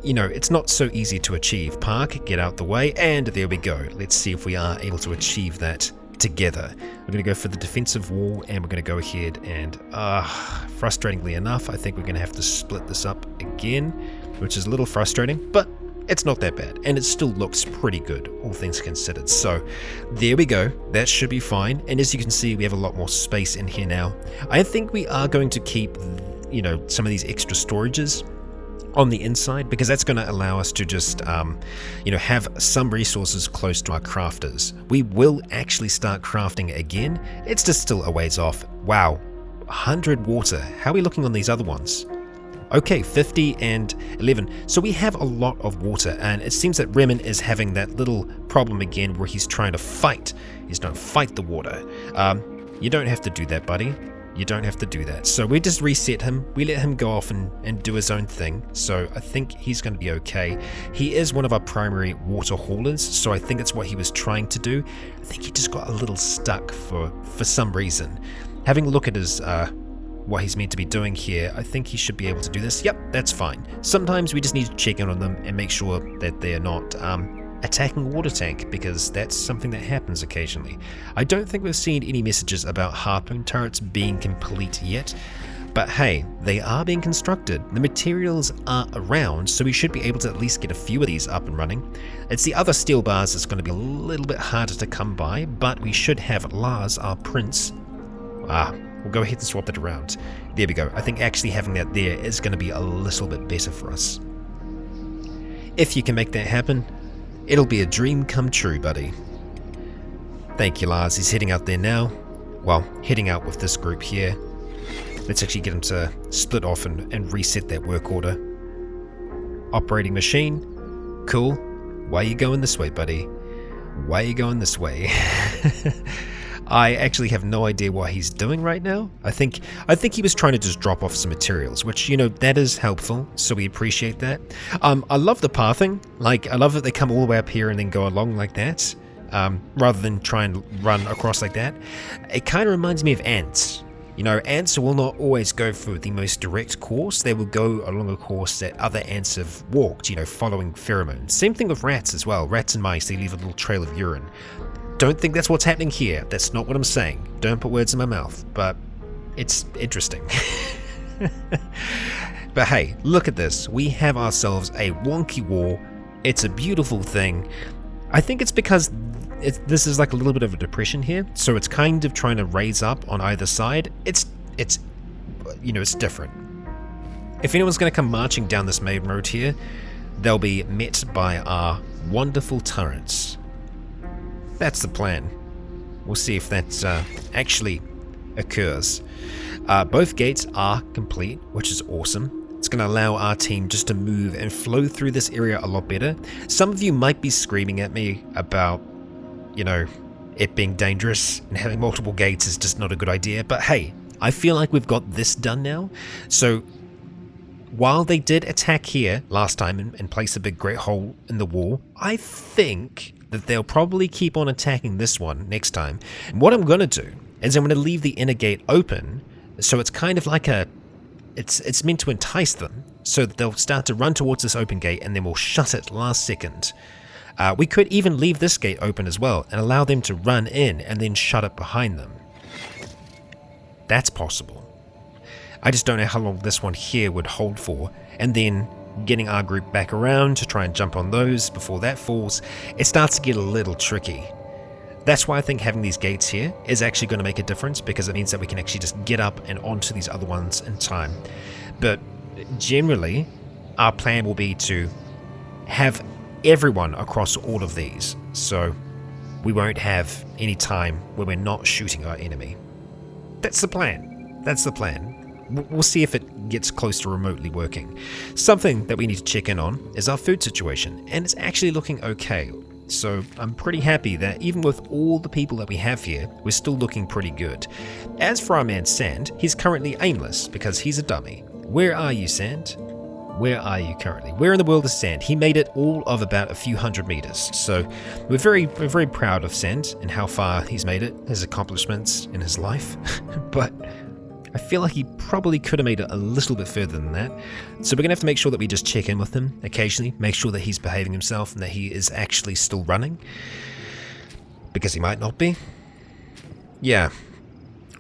it's not so easy to achieve. Park, get out the way, and there we go. Let's see if we are able to achieve that together. We're going to go for the defensive wall, and we're going to go ahead and, frustratingly enough, I think we're going to have to split this up again, which is a little frustrating, but it's not that bad, and it still looks pretty good, all things considered. So there we go. That should be fine, and as you can see, we have a lot more space in here now. I think we are going to keep, some of these extra storages on the inside, because that's going to allow us to just have some resources close to our crafters. We will actually start crafting again. It's just still a ways off. Wow, 100 water. How are we looking on these other ones? Okay, 50 and 11. So we have a lot of water, and it seems that Remen is having that little problem again where he's trying to fight. He's trying to fight the water. You don't have to do that, buddy. You don't have to do that. So we just reset him. We let him go off and do his own thing. So I think he's going to be okay. He is one of our primary water haulers, so I think that's what he was trying to do. I think he just got a little stuck for some reason. Having a look at his what he's meant to be doing here, I think he should be able to do this. Yep, that's fine. Sometimes we just need to check in on them and make sure that they're not attacking a water tank, because that's something that happens occasionally. I don't think we've seen any messages about harpoon turrets being complete yet, but hey, they are being constructed. The materials are around, so we should be able to at least get a few of these up and running. It's the other steel bars that's going to be a little bit harder to come by, but we should have Lars, our prince. We'll go ahead and swap that around. There we go. I think actually having that there is going to be a little bit better for us. If you can make that happen, it'll be a dream come true, buddy. Thank you, Lars. He's heading out there now. Well, heading out with this group here. Let's actually get him to split off and reset that work order. Operating machine. Cool. Why are you going this way, buddy? Why are you going this way? I actually have no idea what he's doing right now. I think he was trying to just drop off some materials, which, that is helpful, so we appreciate that. I love the pathing. Like, I love that they come all the way up here and then go along like that, rather than try and run across like that. It kind of reminds me of ants. Ants will not always go for the most direct course. They will go along a course that other ants have walked, following pheromones. Same thing with rats as well. Rats and mice, they leave a little trail of urine. Don't think that's what's happening here. That's not what I'm saying. Don't put words in my mouth, but it's interesting. But hey, look at this. We have ourselves a wonky wall. It's a beautiful thing. I think it's because this is like a little bit of a depression here, so it's kind of trying to raise up on either side. It's different. If anyone's going to come marching down this main road here, they'll be met by our wonderful turrets. That's the plan. We'll see if that actually occurs. Both gates are complete, which is awesome. It's going to allow our team just to move and flow through this area a lot better. Some of you might be screaming at me about, it being dangerous and having multiple gates is just not a good idea. But hey, I feel like we've got this done now. So while they did attack here last time and place a big great hole in the wall, I think that they'll probably keep on attacking this one next time. And what I'm going to do is I'm going to leave the inner gate open, so it's kind of like it's meant to entice them, so that they'll start to run towards this open gate, and then we'll shut it last second. We could even leave this gate open as well and allow them to run in and then shut it behind them. That's possible. I just don't know how long this one here would hold for, and then getting our group back around to try and jump on those before that falls, it starts to get a little tricky. That's why I think having these gates here is actually going to make a difference, because it means that we can actually just get up and onto these other ones in time. But generally, our plan will be to have everyone across all of these, so we won't have any time where we're not shooting our enemy. That's the plan. That's the plan. We'll see if it gets close to remotely working. Something that we need to check in on is our food situation, and it's actually looking okay. So I'm pretty happy that even with all the people that we have here, we're still looking pretty good. As for our man Sand, he's currently aimless because he's a dummy. Where are you, Sand? Where are you currently? Where in the world is Sand? He made it all of about a few hundred meters. So we're very proud of Sand and how far he's made it, his accomplishments in his life. But I feel like he probably could have made it a little bit further than that. So we're going to have to make sure that we just check in with him occasionally, make sure that he's behaving himself and that he is actually still running. Because he might not be. Yeah,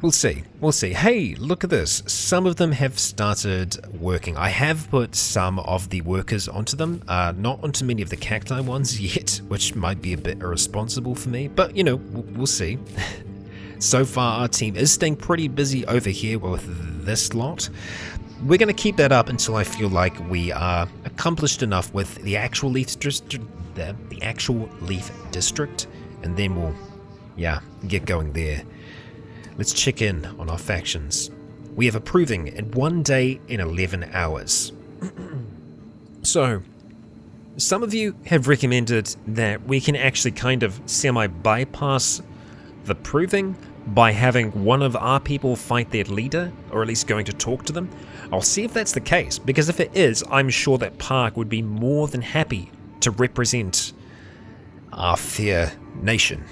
we'll see. We'll see. Hey, look at this. Some of them have started working. I have put some of the workers onto them, not onto many of the cacti ones yet, which might be a bit irresponsible for me, but you know, we'll see. So far, our team is staying pretty busy over here with this lot. We're going to keep that up until I feel like we are accomplished enough with the actual leaf district, and then we'll, get going there. Let's check in on our factions. We have approving in 1 day in 11 hours. So, some of you have recommended that we can actually kind of semi-bypass the proving by having one of our people fight their leader, or at least going to talk to them. I'll see if that's the case, because if it is, I'm sure that Park would be more than happy to represent our fair nation.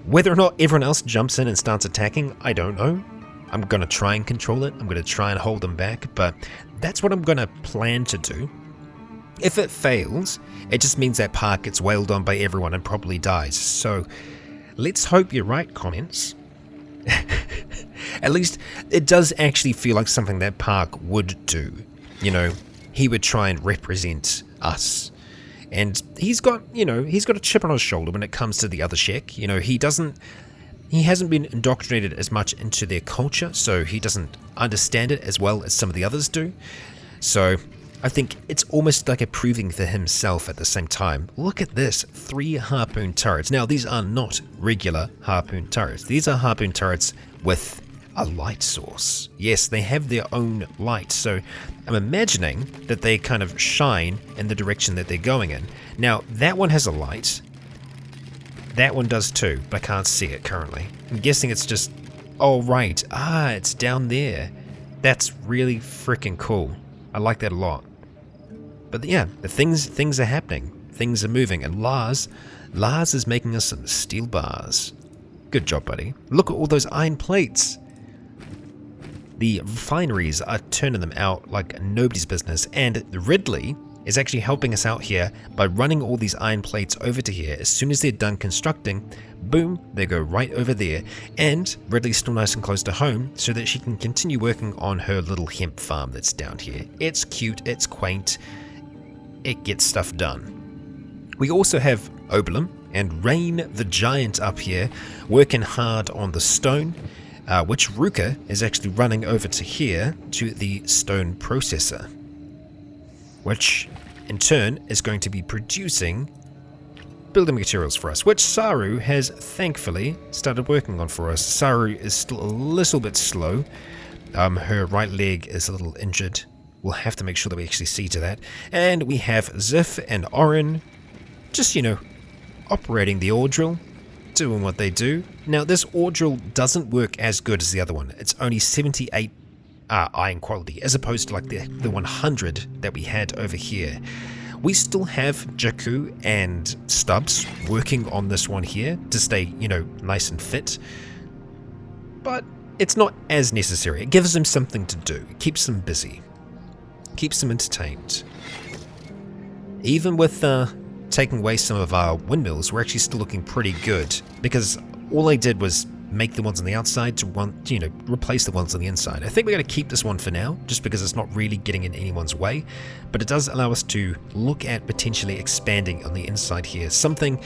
Whether or not everyone else jumps in and starts attacking, I don't know. I'm going to try and control it, I'm going to try and hold them back, but that's what I'm going to plan to do. If it fails, it just means that Park gets wailed on by everyone and probably dies, so let's hope you're right, comments. At least it does actually feel like something that Park would do. You know, he would try and represent us. And he's got a chip on his shoulder when it comes to the other Shek. You know, he hasn't been indoctrinated as much into their culture, so he doesn't understand it as well as some of the others do. So I think it's almost like a proving for himself at the same time. Look at this, 3 harpoon turrets. Now, these are not regular harpoon turrets. These are harpoon turrets with a light source. Yes, they have their own light, so I'm imagining that they kind of shine in the direction that they're going in. Now, that one has a light. That one does too, but I can't see it currently. I'm guessing it's just... Oh, right. It's down there. That's really freaking cool. I like that a lot. But yeah, the things are happening. Things are moving. And Lars is making us some steel bars. Good job, buddy. Look at all those iron plates. The refineries are turning them out like nobody's business. And Ridley is actually helping us out here by running all these iron plates over to here. As soon as they're done constructing, boom, they go right over there. And Ridley's still nice and close to home so that she can continue working on her little hemp farm that's down here. It's cute, it's quaint, it gets stuff done. We also have Oberlin and Rain the Giant up here working hard on the stone, which Ruka is actually running over to here to the stone processor, which in turn is going to be producing building materials for us, which Saru has thankfully started working on for us. Saru is still a little bit slow. Her right leg is a little injured. We'll have to make sure that we actually see to that. And we have Ziff and Oren just, operating the ore drill, doing what they do. Now, this ore drill doesn't work as good as the other one. It's only 78 iron quality, as opposed to like the 100 that we had over here. We still have Jakku and Stubbs working on this one here to stay, nice and fit. But it's not as necessary. It gives them something to do. It keeps them busy. Keeps them entertained. Even with taking away some of our windmills, we're actually still looking pretty good, because all I did was make the ones on the outside to replace the ones on the inside. I think we're going to keep this one for now, just because it's not really getting in anyone's way, but it does allow us to look at potentially expanding on the inside here, something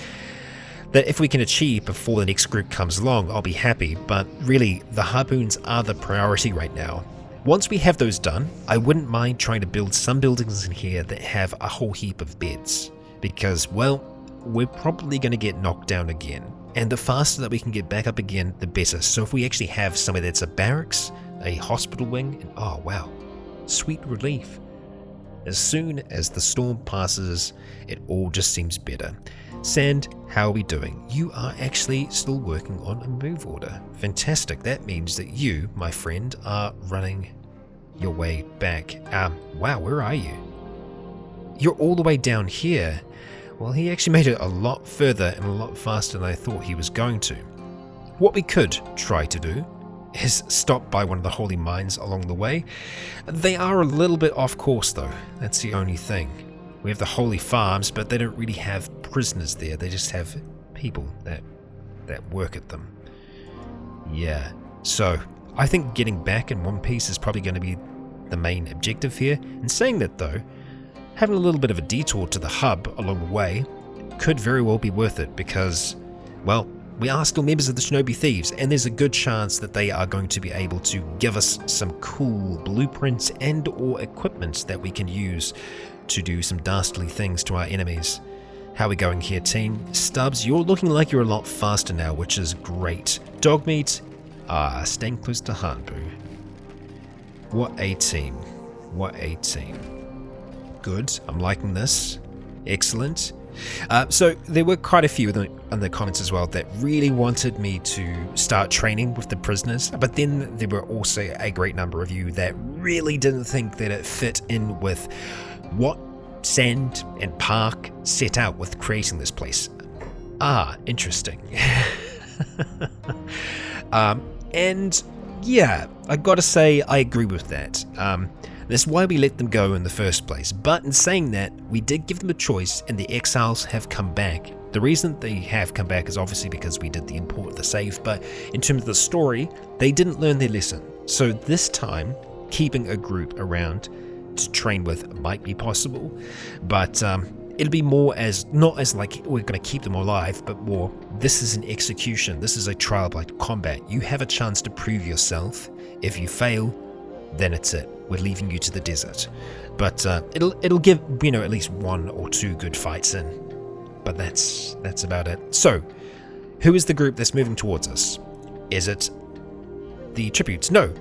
that if we can achieve before the next group comes along, I'll be happy, but really, the harpoons are the priority right now. Once we have those done, I wouldn't mind trying to build some buildings in here that have a whole heap of beds, because, well, we're probably going to get knocked down again. And the faster that we can get back up again, the better. So if we actually have somewhere that's a barracks, a hospital wing, and oh wow, sweet relief. As soon as the storm passes, it all just seems better. Sand, how are we doing? You are actually still working on a move order. Fantastic. That means that you, my friend, are running your way back. Wow, where are you? You're all the way down here. Well, he actually made it a lot further and a lot faster than I thought he was going to. What we could try to do is stop by one of the holy mines along the way. They are a little bit off course though, that's the only thing. We have the holy farms, but they don't really have prisoners there, they just have people that work at them. Yeah, so I think getting back in one piece is probably going to be the main objective here. In saying that though, having a little bit of a detour to the hub along the way could very well be worth it because, well, we are still members of the Shinobi Thieves, and there's a good chance that they are going to be able to give us some cool blueprints and or equipment that we can use to do some dastardly things to our enemies. How are we going here, team? Stubbs, you're looking like you're a lot faster now, which is great. Dogmeat, staying close to Hanbu. What a team. What a team. Good, I'm liking this. Excellent. So there were quite a few in the comments as well that really wanted me to start training with the prisoners, but then there were also a great number of you that really didn't think that it fit in with what Sand and Park set out with creating this place. Interesting. And yeah, I gotta say I agree with that. That's why we let them go in the first place. But in saying that, we did give them a choice and the exiles have come back. The reason they have come back is obviously because we did the import of the save, but in terms of the story, they didn't learn their lesson. So this time, keeping a group around to train with might be possible, but it'll be more as, not as like we're going to keep them alive, but more this is an execution, this is a trial by combat. You have a chance to prove yourself. If you fail, then it's it. We're leaving you to the desert. But it'll give, you know, at least 1 or 2 good fights in. But that's about it. So, who is the group that's moving towards us? Is it the tributes? No.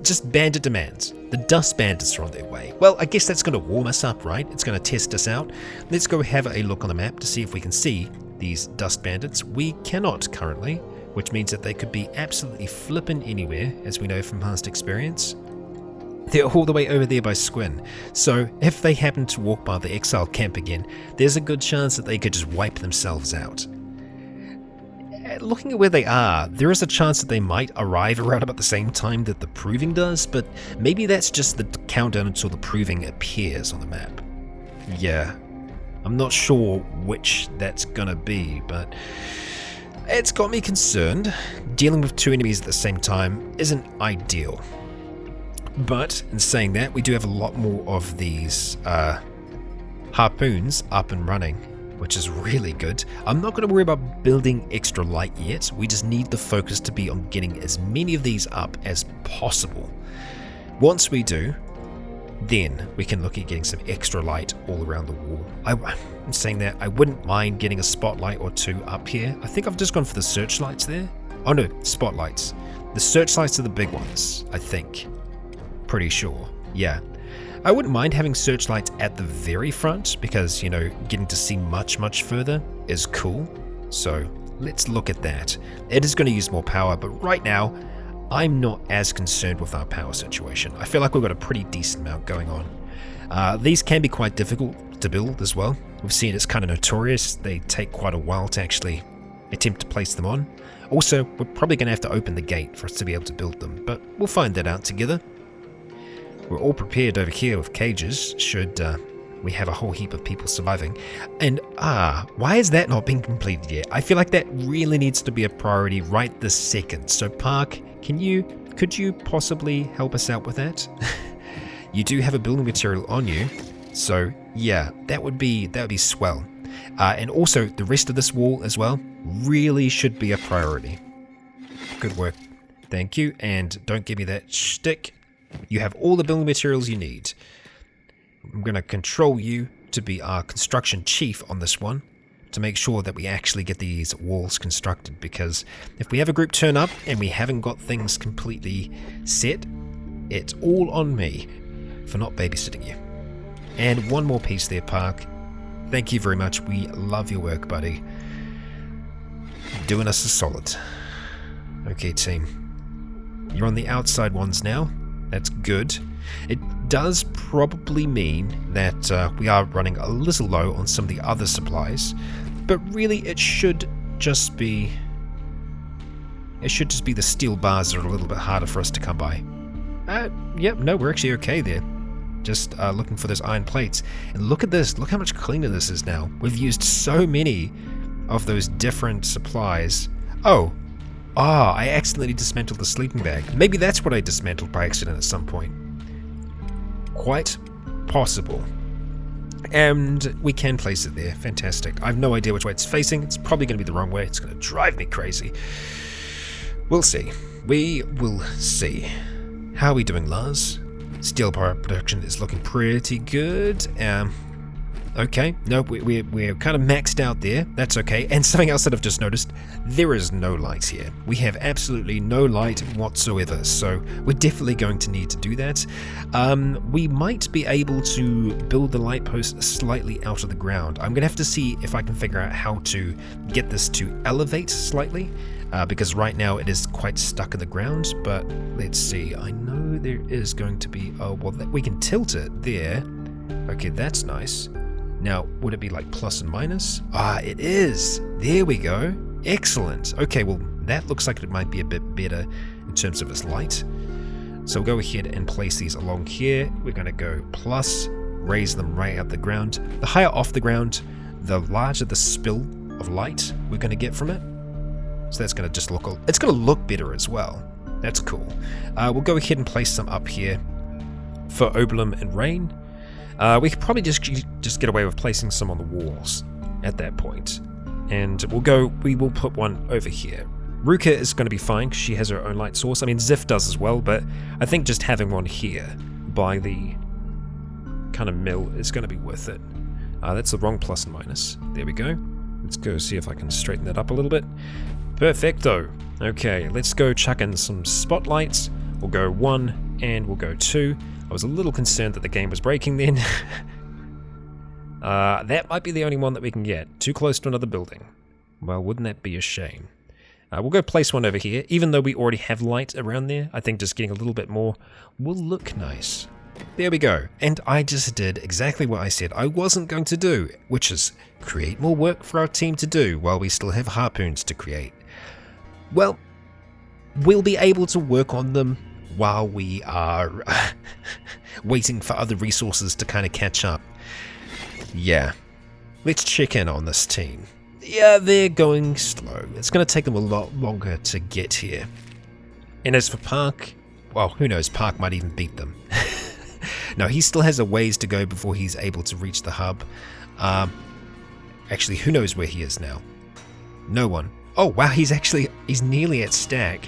Just bandit demands. The dust bandits are on their way. Well, I guess that's going to warm us up, right? It's going to test us out. Let's go have a look on the map to see if we can see these dust bandits. We cannot currently, which means that they could be absolutely flippin' anywhere, as we know from past experience. They're all the way over there by Squin, so if they happen to walk by the exile camp again, there's a good chance that they could just wipe themselves out. Looking at where they are, there is a chance that they might arrive around about the same time that the proving does, but maybe that's just the countdown until the proving appears on the map. Yeah, I'm not sure which that's gonna be, but it's got me concerned. Dealing with 2 enemies at the same time isn't ideal. But in saying that, we do have a lot more of these harpoons up and running, which is really good. I'm not going to worry about building extra light yet. We just need the focus to be on getting as many of these up as possible. Once we do, then we can look at getting some extra light all around the wall. In saying that, I wouldn't mind getting a spotlight or 2 up here. I think I've just gone for the searchlights there. Oh no, spotlights. The searchlights are the big ones, I think. Pretty sure, yeah. I wouldn't mind having searchlights at the very front because, you know, getting to see much further is cool. So let's look at that. It is going to use more power, but right now I'm not as concerned with our power situation. I feel like we've got a pretty decent amount going on. These can be quite difficult to build as well. We've seen it's kind of notorious. They take quite a while to actually attempt to place them on. Also, we're probably going to have to open the gate for us to be able to build them, but we'll find that out together. We're all prepared over here with cages, should we have a whole heap of people surviving. And why is that not being completed yet? I feel like that really needs to be a priority right this second. So Park, could you possibly help us out with that? You do have a building material on you, so yeah, that would be swell. And also the rest of this wall as well really should be a priority. Good work. Thank you, and don't give me that shtick. You have all the building materials you need. I'm going to control you to be our construction chief on this one. to make sure that we actually get these walls constructed, because if we have a group turn up and we haven't got things completely set, it's all on me for not babysitting you. And one more piece there, Park. Thank you very much. We love your work, buddy. Doing us a solid. Okay, team. You're on the outside ones now. That's good. It does probably mean that we are running a little low on some of the other supplies, but really it should just be the steel bars that are a little bit harder for us to come by. Yep, no, we're actually okay there. Just looking for those iron plates. And look at this, look how much cleaner this is now. We've used so many of those different supplies. I accidentally dismantled the sleeping bag. Maybe that's what I dismantled by accident at some point. Quite possible. And we can place it there. Fantastic. I have no idea which way it's facing. It's probably going to be the wrong way. It's going to drive me crazy. We'll see. We will see. How are we doing, Lars? Steel power production is looking pretty good. Okay, no, we're kind of maxed out there. That's okay. And something else that I've just noticed, there is no light here. We have absolutely no light whatsoever, so we're definitely going to need to do that. We might be able to build the light post slightly out of the ground. I'm going to have to see if I can figure out how to get this to elevate slightly, because right now it is quite stuck in the ground, but let's see. I know there is going to be, we can tilt it there. Okay, that's nice. Now, would it be like plus and minus? It is. There we go. Excellent. Okay, well, that looks like it might be a bit better in terms of its light. So we'll go ahead and place these along here. We're going to go plus, raise them right out the ground. The higher off the ground, the larger the spill of light we're going to get from it. So that's going to just look, it's going to look better as well. That's cool. We'll go ahead and place some up here for Oberlin and Rain. We could probably just get away with placing some on the walls at that point. And we will put one over here. Ruka is going to be fine because she has her own light source. I mean, Ziff does as well, but I think just having one here by the kind of mill is going to be worth it. That's the wrong plus and minus. There we go. Let's go see if I can straighten that up a little bit. Perfecto. Okay, let's go chuck in some spotlights. We'll go 1 and we'll go 2. I was a little concerned that the game was breaking then. That might be the only one that we can get. Too close to another building. Well, wouldn't that be a shame? We'll go place one over here. Even though we already have light around there, I think just getting a little bit more will look nice. There we go. And I just did exactly what I said I wasn't going to do, which is create more work for our team to do while we still have harpoons to create. Well, we'll be able to work on them while we are waiting for other resources to kind of catch up. Yeah, let's check in on this team. Yeah, they're going slow. It's going to take them a lot longer to get here. And as for Park, well, who knows, Park might even beat them. No, he still has a ways to go before he's able to reach the hub. Actually, who knows where he is now? No one. Oh wow, he's nearly at stack.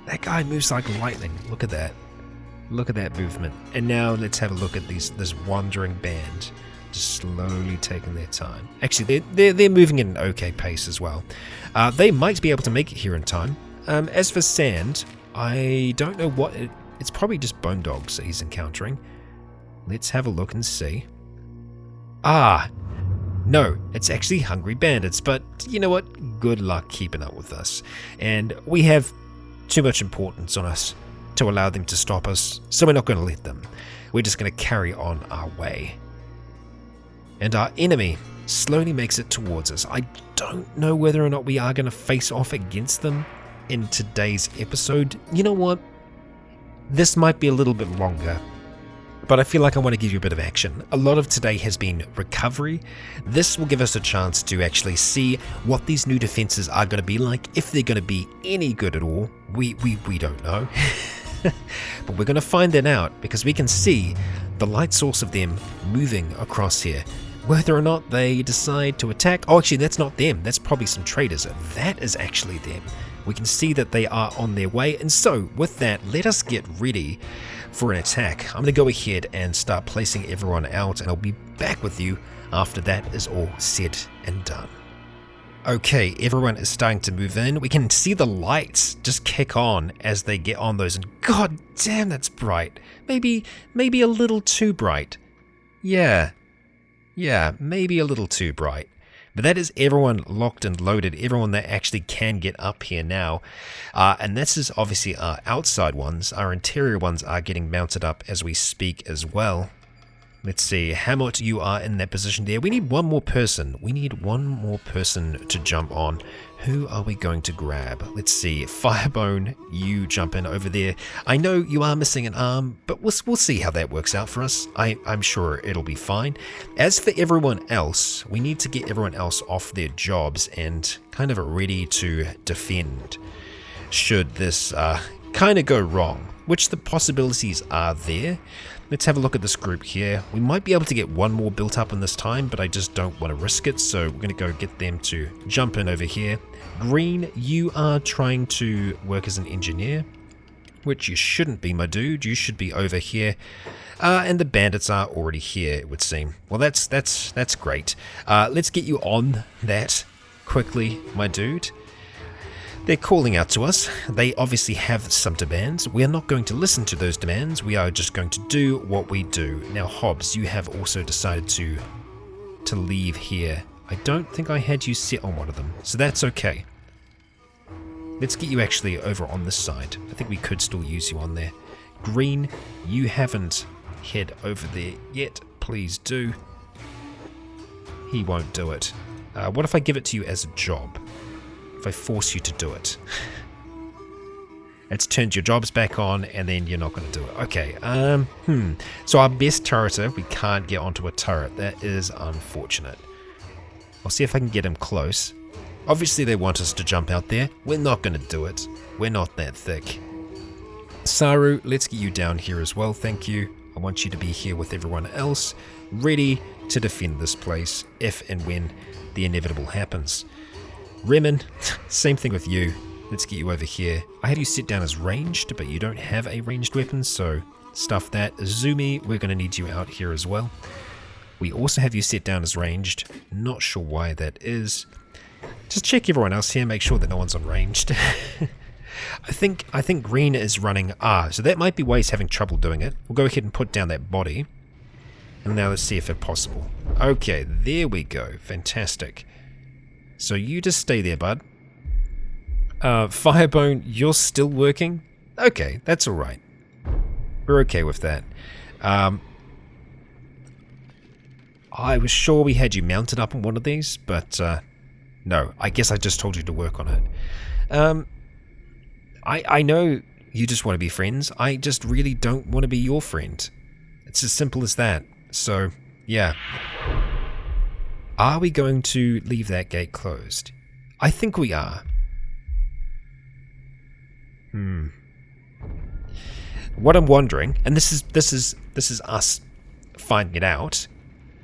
That guy moves like lightning. Look at that. Look at that movement. And now let's have a look at this wandering band, just slowly taking their time. Actually, they're moving at an okay pace as well. They might be able to make it here in time. As for Sand, I don't know what it's probably just bone dogs that he's encountering. Let's have a look and see. No, it's actually hungry bandits, but you know what? Good luck keeping up with us. And we have too much importance on us to allow them to stop us, so we're not going to let them. We're just going to carry on our way. And our enemy slowly makes it towards us. I don't know whether or not we are going to face off against them in today's episode. You know what? This might be a little bit longer, but I feel like I want to give you a bit of action. A lot of today has been recovery. This will give us a chance to actually see what these new defenses are going to be like, if they're going to be any good at all. We don't know. But we're going to find that out because we can see the light source of them moving across here. Whether or not they decide to attack, oh actually that's not them, that's probably some traders. That is actually them. We can see that they are on their way, and so with that, let us get ready for an attack. I'm going to go ahead and start placing everyone out, and I'll be back with you after that is all said and done. Okay, everyone is starting to move in. We can see the lights just kick on as they get on those, and god damn, that's bright. Maybe a little too bright. Yeah, maybe a little too bright. But that is everyone locked and loaded, everyone that actually can get up here now. And this is obviously our outside ones. Our interior ones are getting mounted up as we speak as well. Let's see, Hamlet, you are in that position there. We need one more person. We need one more person to jump on. Who are we going to grab? Let's see, Firebone, you jump in over there. I know you are missing an arm, but we'll see how that works out for us. I'm sure it'll be fine. As for everyone else, we need to get everyone else off their jobs and kind of ready to defend should this kind of go wrong, which the possibilities are there. Let's have a look at this group here. We might be able to get one more built up in this time, but I just don't want to risk it, so we're going to go get them to jump in over here. Green, you are trying to work as an engineer, which you shouldn't be, my dude. You should be over here. And the bandits are already here, it would seem. Well, that's great. Let's get you on that quickly, my dude. They're calling out to us. They obviously have some demands. We are not going to listen to those demands. We are just going to do what we do. Now, Hobbs, you have also decided to leave here. I don't think I had you sit on one of them, so that's okay. Let's get you actually over on this side. I think we could still use you on there. Green, you haven't head over there yet. Please do. He won't do it. What if I give it to you as a job? If I force you to do it. It's turned your jobs back on and then you're not going to do it. Okay, so our best turreter, we can't get onto a turret. That is unfortunate. I'll see if I can get him close. Obviously they want us to jump out there. We're not going to do it. We're not that thick. Saru, let's get you down here as well, thank you. I want you to be here with everyone else, ready to defend this place if and when the inevitable happens. Remen, same thing with you. Let's get you over here. I have you sit down as ranged, but you don't have a ranged weapon, so stuff that. Zumi, we're going to need you out here as well. We also have you sit down as ranged. Not sure why that is. Just check everyone else here, make sure that no one's on ranged. I think Green is running R, so that might be why he's having trouble doing it. We'll go ahead and put down that body. And now let's see if it's possible. Okay, there we go. Fantastic. So you just stay there, bud. Firebone, you're still working? Okay, that's alright. We're okay with that. I was sure we had you mounted up on one of these, but no, I guess I just told you to work on it. I know you just want to be friends. I just really don't want to be your friend. It's as simple as that. So, yeah. Are we going to leave that gate closed? I think we are. What I'm wondering, and this is us finding it out.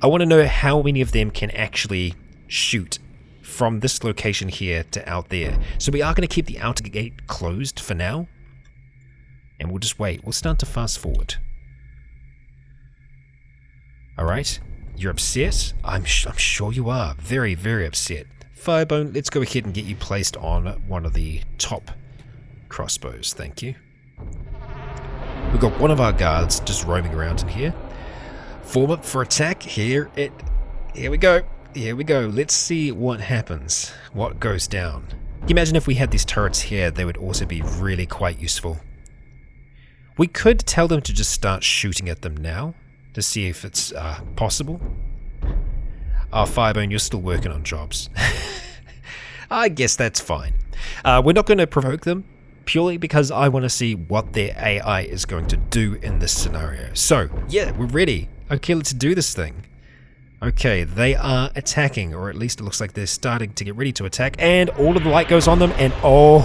I want to know how many of them can actually shoot from this location here to out there. So we are going to keep the outer gate closed for now, and we'll just wait. We'll start to fast forward. All right. You're upset? I'm sure you are. Very, very upset. Firebone, let's go ahead and get you placed on one of the top crossbows. Thank you. We've got one of our guards just roaming around in here. Form up for attack. Here we go. Here we go. Let's see what happens. What goes down. Can you imagine if we had these turrets here? They would also be really quite useful. We could tell them to just start shooting at them now, to see if it's possible. Oh, Firebone, you're still working on jobs. I guess that's fine. We're not going to provoke them, purely because I want to see what their AI is going to do in this scenario. So, yeah, we're ready. Okay, let's do this thing. Okay, they are attacking, or at least it looks like they're starting to get ready to attack, and all of the light goes on them, and oh,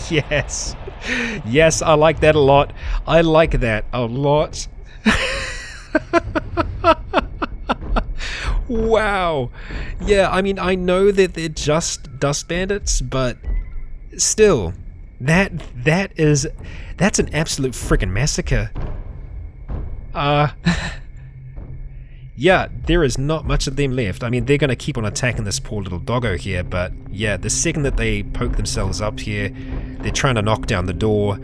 yes. Yes, I like that a lot. I like that a lot. Wow. Yeah, I mean, I know that they're just dust bandits, but still, that's an absolute freaking massacre. yeah, there is not much of them left. I mean, they're going to keep on attacking this poor little doggo here, but yeah, the second that they poke themselves up here, they're trying to knock down the door.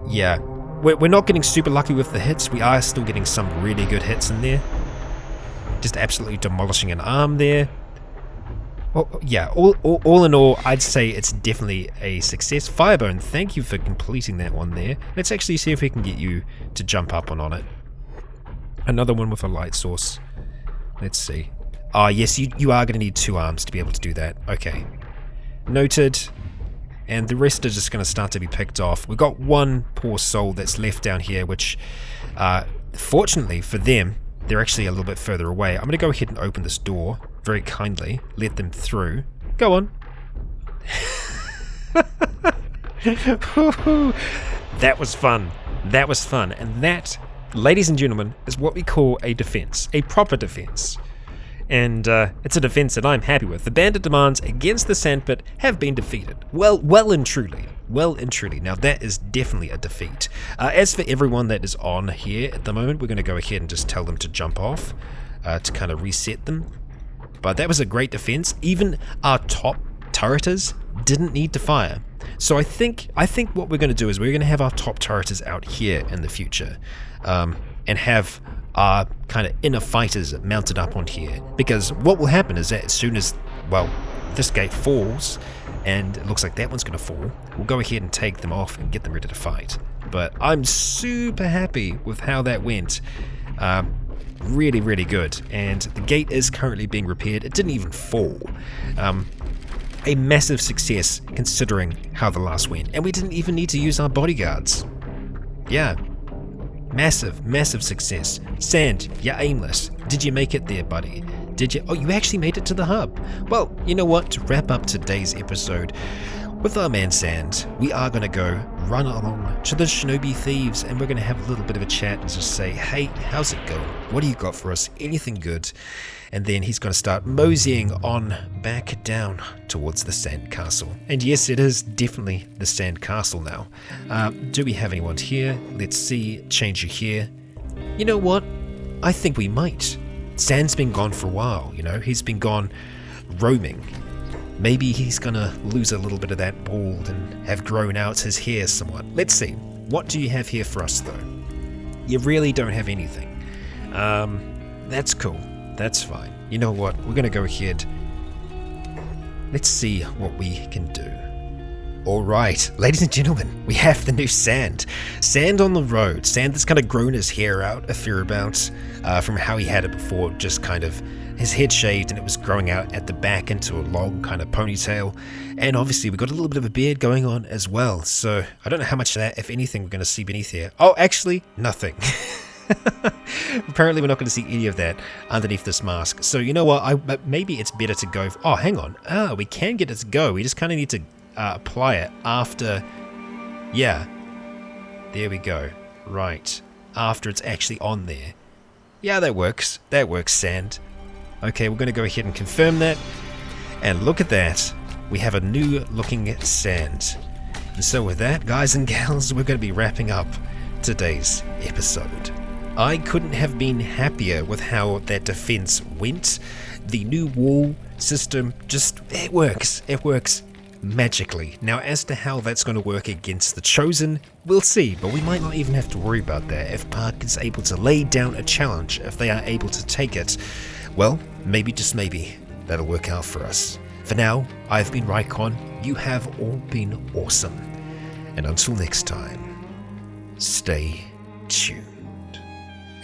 Yeah, we're not getting super lucky with the hits. We are still getting some really good hits in there. Just absolutely demolishing an arm there. Well, yeah, all in all, I'd say it's definitely a success. Firebone, thank you for completing that one there. Let's actually see if we can get you to jump up on it. Another one with a light source. Let's see. Ah, yes, you are going to need 2 arms to be able to do that. Okay. Noted. And the rest are just going to start to be picked off. We've got one poor soul that's left down here, which, fortunately for them, they're actually a little bit further away. I'm going to go ahead and open this door very kindly. Let them through. Go on. That was fun. That was fun. And that, ladies and gentlemen, is what we call a defense. A proper defense. And it's a defense that I'm happy with. The bandit demands against the sandpit have been defeated. Well and truly. Well and truly. Now that is definitely a defeat. As for everyone that is on here at the moment, we're going to go ahead and just tell them to jump off to kind of reset them. But that was a great defense. Even our top turreters didn't need to fire. So I think what we're going to do is we're going to have our top turreters out here in the future, and have our kind of inner fighters mounted up on here. Because what will happen is that as soon as, well, this gate falls, and it looks like that one's going to fall, we'll go ahead and take them off and get them ready to fight. But I'm super happy with how that went. Really, really good. And the gate is currently being repaired. It didn't even fall. A massive success considering how the last went. And we didn't even need to use our bodyguards. Yeah. Massive success. Sand, you're aimless. Did you make it there, buddy? Did you? Oh, you actually made it to the hub. Well, you know what? To wrap up today's episode with our man Sand, we are going to go run along to the Shinobi Thieves, and we're going to have a little bit of a chat and just say, hey, how's it going? What do you got for us? Anything good? And then he's going to start moseying on back down towards the Sand Castle. And yes, it is definitely the Sand Castle now. Do we have anyone here? Let's see. Change you here. You know what? I think we might. Sand's been gone for a while, you know. He's been gone roaming. Maybe he's going to lose a little bit of that bald and have grown out his hair somewhat. Let's see. What do you have here for us, though? You really don't have anything. That's cool. That's fine. You know what? We're going to go ahead. Let's see what we can do. Alright, ladies and gentlemen, we have the new Sand. Sand on the road. Sand that's kind of grown his hair out a fair amount from how he had it before. Just kind of his head shaved and it was growing out at the back into a long kind of ponytail. And obviously we got a little bit of a beard going on as well. So I don't know how much of that, if anything, we're going to see beneath here. Oh, actually, nothing. Apparently we're not going to see any of that underneath this mask. So you know what, maybe it's better to go oh, hang on, we can get it to go. We just kind of need to apply it after, yeah, there we go, right, after it's actually on there. Yeah, that works, Sand. Okay, we're going to go ahead and confirm that, and look at that, we have a new looking Sand. And so with that, guys and gals, we're going to be wrapping up today's episode. I couldn't have been happier with how that defense went. The new wall system just, it works magically. Now, as to how that's going to work against the Chosen, we'll see, but we might not even have to worry about that. If Park is able to lay down a challenge, if they are able to take it, well, maybe, just maybe, that'll work out for us. For now, I've been Rycon, you have all been awesome, and until next time, stay tuned.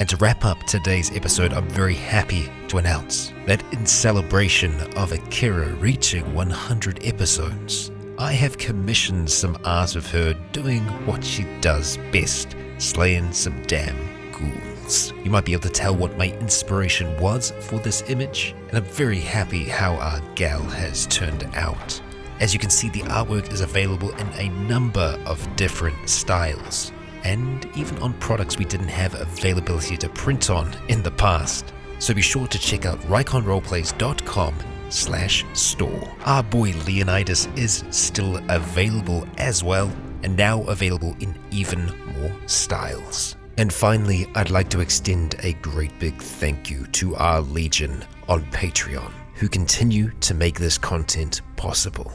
And to wrap up today's episode, I'm very happy to announce that in celebration of Akira reaching 100 episodes, I have commissioned some art of her doing what she does best, slaying some damn ghouls. You might be able to tell what my inspiration was for this image, and I'm very happy how our gal has turned out. As you can see, the artwork is available in a number of different styles, and even on products we didn't have availability to print on in the past. So be sure to check out ryconroleplays.com/store. Our boy Leonidas is still available as well, and now available in even more styles. And finally, I'd like to extend a great big thank you to our Legion on Patreon, who continue to make this content possible.